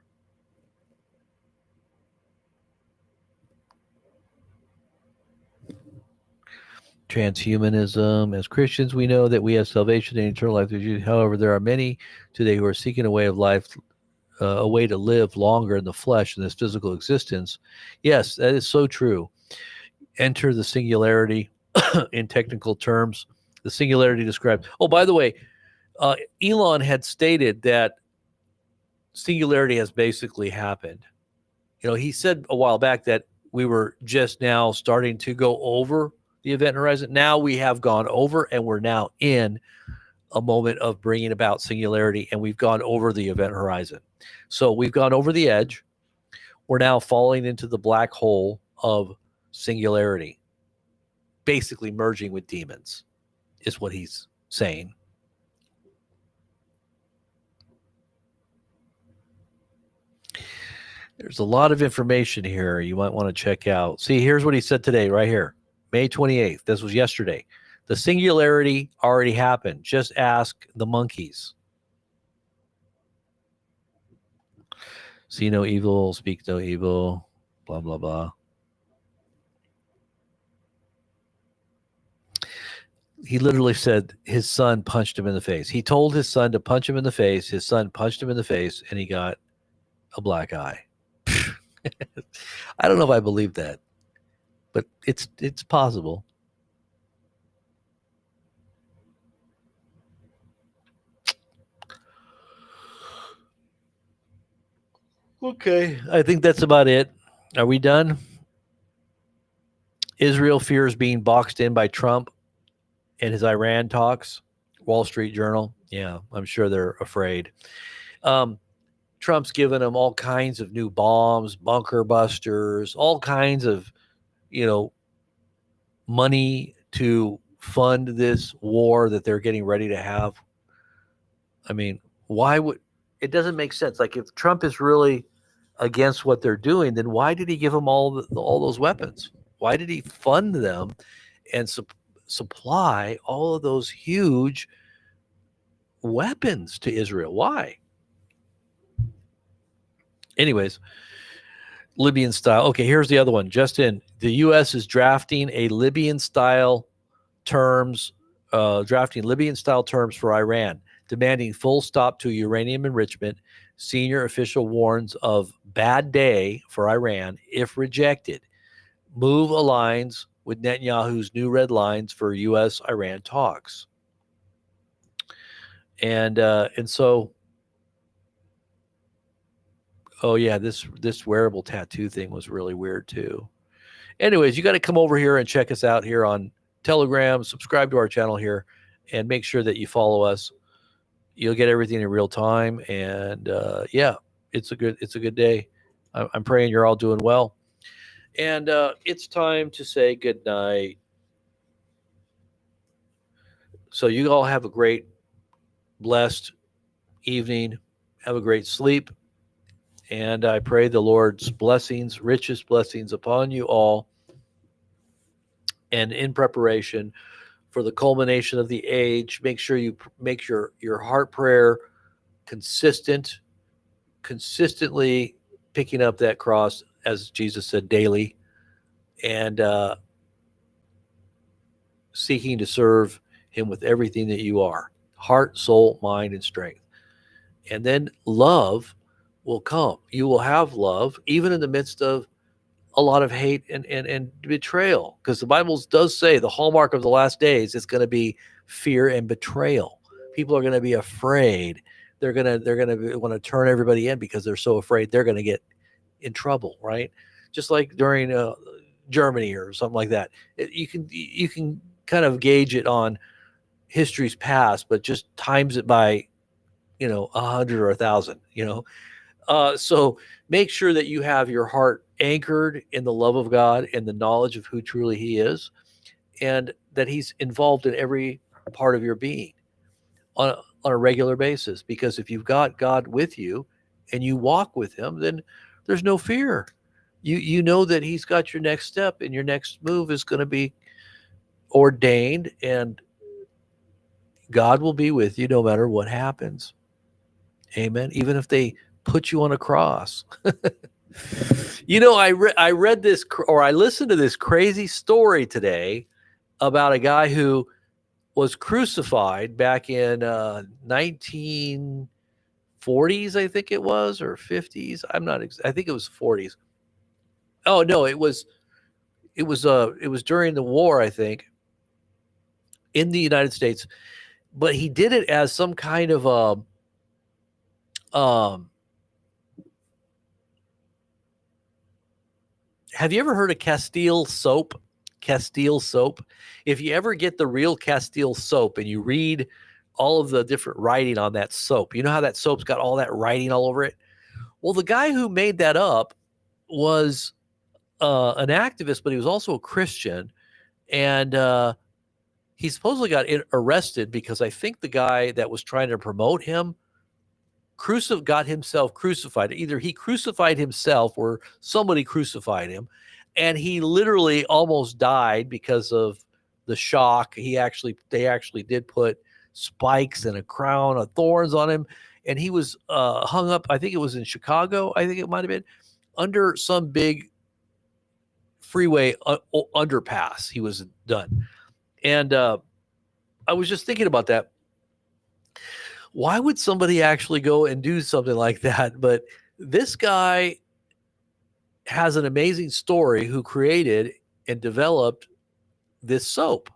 Transhumanism. As Christians, we know that we have salvation and eternal life. However, there are many today who are seeking a way of life, a way to live longer in the flesh in this physical existence. Yes, that is so true. Enter the singularity in technical terms. The singularity described. Oh, by the way, Elon had stated that singularity has basically happened. You know, he said a while back that we were just now starting to go over the event horizon. Now we have gone over, and we're now in a moment of bringing about singularity, and we've gone over the event horizon. So we've gone over the edge. We're now falling into the black hole of singularity, basically merging with demons, is what he's saying. There's a lot of information here you might want to check out. See, here's what he said today, right here, May 28th. This was yesterday. The singularity already happened. Just ask the monkeys. See no evil, speak no evil, blah, blah, blah. He literally said his son punched him in the face. He told his son to punch him in the face. His son punched him in the face, and he got a black eye. I don't know if I believe that, but it's possible. Okay, I think that's about it. Are we done? Israel fears being boxed in by Trump and his Iran talks. Wall Street Journal. Yeah, I'm sure they're afraid. Trump's given them all kinds of new bombs, bunker busters, all kinds of, money to fund this war that they're getting ready to have? I mean, why would it doesn't make sense? Like if Trump is really against what they're doing, then why did he give them all those weapons? Why did he fund them and supply all of those huge weapons to Israel? Why? Anyways, Libyan style. Okay, here's the other one. Just in, the U.S. is drafting Libyan style terms for Iran, demanding full stop to uranium enrichment. Senior official warns of bad day for Iran if rejected. Move aligns with Netanyahu's new red lines for U.S.-Iran talks. And so, oh yeah, this wearable tattoo thing was really weird too. Anyways, you got to come over here and check us out here on Telegram, subscribe to our channel here, and make sure that you follow us. You'll get everything in real time. And yeah, it's a good day. I'm praying you're all doing well. And it's time to say good night. So you all have a great, blessed evening. Have a great sleep. And I pray the Lord's blessings, richest blessings upon you all. And in preparation for the culmination of the age, make sure you make your heart prayer consistently picking up that cross, as Jesus said, daily, and seeking to serve him with everything that you are, heart, soul, mind, and strength. And then love will come. You will have love even in the midst of a lot of hate and betrayal, because the Bible does say the hallmark of the last days is going to be fear and betrayal. People are going to be afraid. They're going to want to turn everybody in because they're so afraid they're going to get in trouble, right? Just like during Germany or something like that. You can kind of gauge it on history's past, but just times it by 100 or 1,000. So make sure that you have your heart anchored in the love of God and the knowledge of who truly he is, and that he's involved in every part of your being on a regular basis. Because if you've got God with you and you walk with him, then there's no fear. You know that he's got your next step, and your next move is going to be ordained, and God will be with you no matter what happens. Amen. Even if they put you on a cross. I read this, or I listened to this crazy story today about a guy who was crucified back in 1940s, I think it was, or 50s. I think it was 40s. Oh no, it was during the war, I think, in the United States, but he did it as some kind of have you ever heard of Castile soap? Castile soap. If you ever get the real Castile soap and you read all of the different writing on that soap, you know how that soap's got all that writing all over it? Well, the guy who made that up was an activist, but he was also a Christian. And he supposedly got arrested because I think the guy that was trying to promote him got himself crucified. Either he crucified himself or somebody crucified him, and he literally almost died because of the shock. They actually did put spikes and a crown of thorns on him, and he was hung up. I think it was in Chicago. I think it might have been under some big freeway underpass. He was done, and I was just thinking about that. Why would somebody actually go and do something like that? But this guy has an amazing story, who created and developed this soap.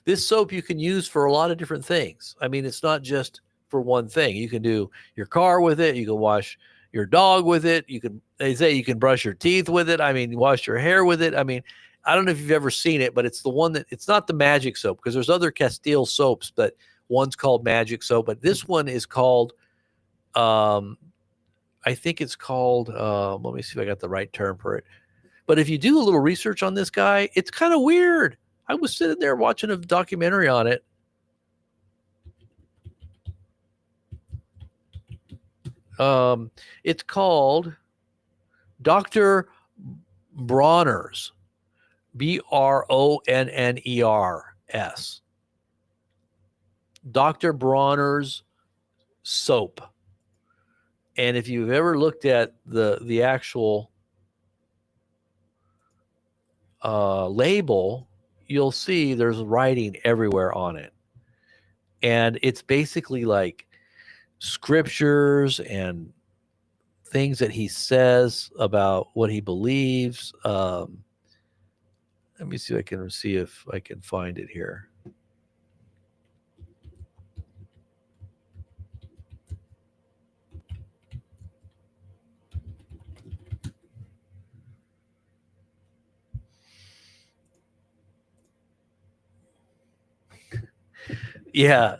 This soap you can use for a lot of different things. I mean, it's not just for one thing. You can do your car with it. You can wash your dog with it. They say you can brush your teeth with it. I mean, wash your hair with it. I mean, I don't know if you've ever seen it, but it's the one it's not the magic soap, because there's other Castile soaps, but one's called magic soap, but this one is called, I think it's called, let me see if I got the right term for it. But if you do a little research on this guy, it's kind of weird. I was sitting there watching a documentary on it. It's called Dr. Bronner's, Bronners. Dr. Bronner's soap. And if you've ever looked at the actual label, you'll see there's writing everywhere on it. And it's basically like scriptures and things that he says about what he believes. Let me see if I can find it here. Yeah.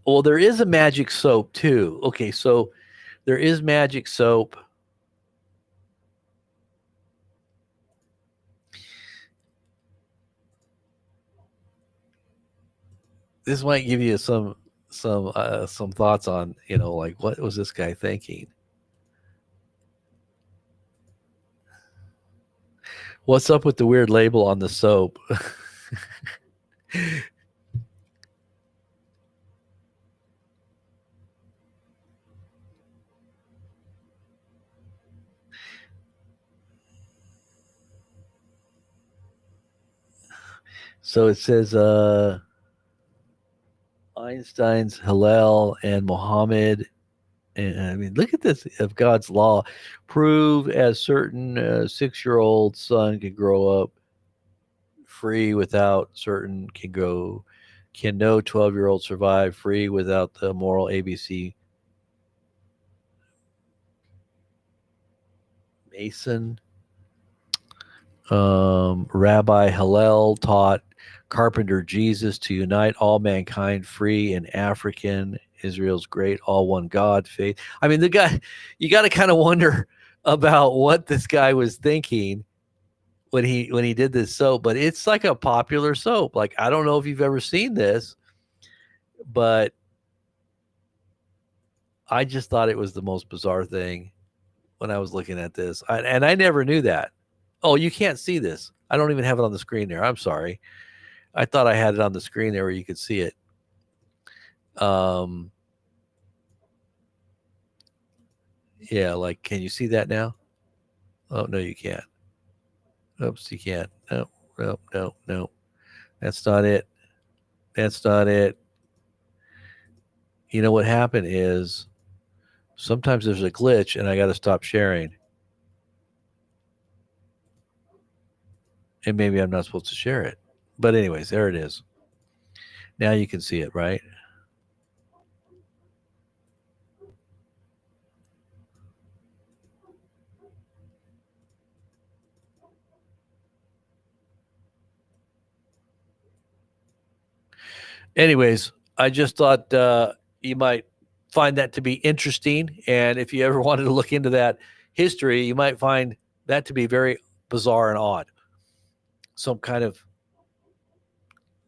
Well, there is a magic soap too. Okay, so there is magic soap. This might give you some thoughts on, like, what was this guy thinking? What's up with the weird label on the soap? So it says Einstein's Hillel and Muhammad. And I mean, look at this. Of God's law, prove as certain 6-year-old son can grow up free without certain can no 12-year-old survive free without the moral ABC. Mason. Rabbi Hillel taught carpenter Jesus to unite all mankind free in African, Israel's great all one God faith. I mean, the guy, you got to kind of wonder about what this guy was thinking when he did this soap, but it's like a popular soap. Like, I don't know if you've ever seen this, but I just thought it was the most bizarre thing when I was looking at this. And I never knew that. Oh, you can't see this. I don't even have it on the screen there. I'm sorry. I thought I had it on the screen there where you could see it. Yeah, like, can you see that now? Oh, no, you can't. Oops, you can't. No. That's not it. That's not it. You know what happened is sometimes there's a glitch and I got to stop sharing. And maybe I'm not supposed to share it. But anyways, there it is. Now you can see it, right? Anyways, I just thought you might find that to be interesting. And if you ever wanted to look into that history, you might find that to be very bizarre and odd. Some kind of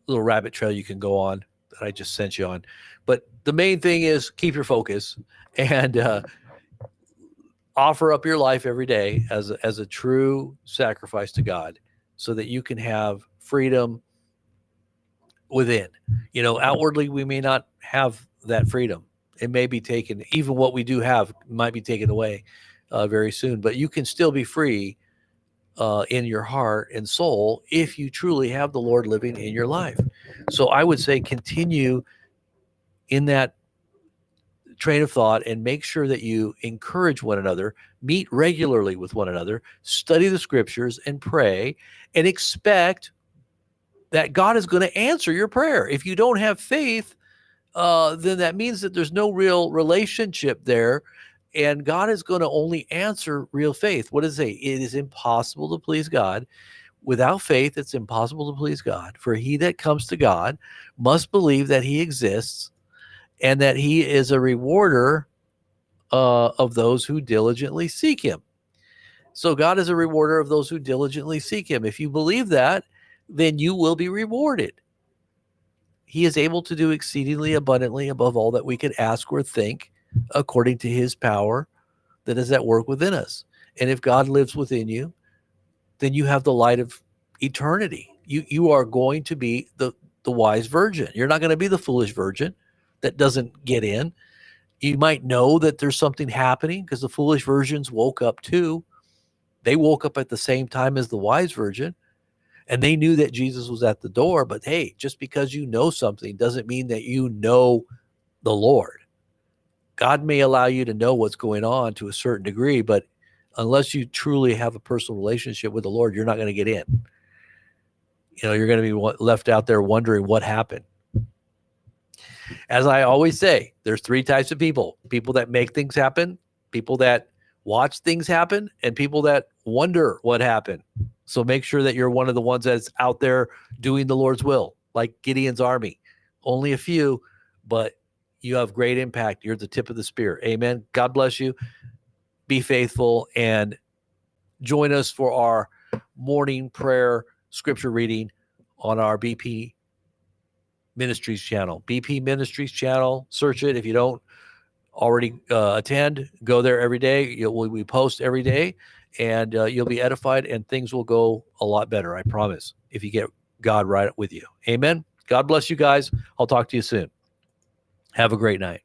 little rabbit trail you can go on that I just sent you on. But the main thing is keep your focus and offer up your life every day as a true sacrifice to God so that you can have freedom within. Outwardly, we may not have that freedom. It may be taken, even what we do have might be taken away very soon, but you can still be free in your heart and soul if you truly have the Lord living in your life. So I would say continue in that train of thought and make sure that you encourage one another, meet regularly with one another, study the scriptures and pray, and expect that God is going to answer your prayer. If you don't have faith, then that means that there's no real relationship there, and God is going to only answer real faith. What does it say? It is impossible to please God. Without faith, it's impossible to please God. For he that comes to God must believe that he exists and that he is a rewarder of those who diligently seek him. So God is a rewarder of those who diligently seek him. If you believe that, then you will be rewarded. He is able to do exceedingly abundantly above all that we could ask or think, according to his power that is at work within us. And if God lives within you, then you have the light of eternity. You are going to be the wise virgin. You're not going to be the foolish virgin that doesn't get in. You might know that there's something happening because the foolish virgins woke up too. They woke up at the same time as the wise virgin, and they knew that Jesus was at the door. But hey, just because you know something doesn't mean that you know the Lord. God may allow you to know what's going on to a certain degree, but unless you truly have a personal relationship with the Lord, you're not going to get in. You're going to be left out there wondering what happened. As I always say, there's three types of people: people that make things happen, people that watch things happen, and people that wonder what happened. So make sure that you're one of the ones that's out there doing the Lord's will, like Gideon's army. Only a few, but you have great impact. You're the tip of the spear. Amen. God bless you. Be faithful and join us for our morning prayer scripture reading on our BP Ministries channel. BP Ministries channel, search it. If you don't already attend, go there every day. We post every day, and you'll be edified, and things will go a lot better, I promise, if you get God right with you. Amen. God bless you guys. I'll talk to you soon. Have a great night.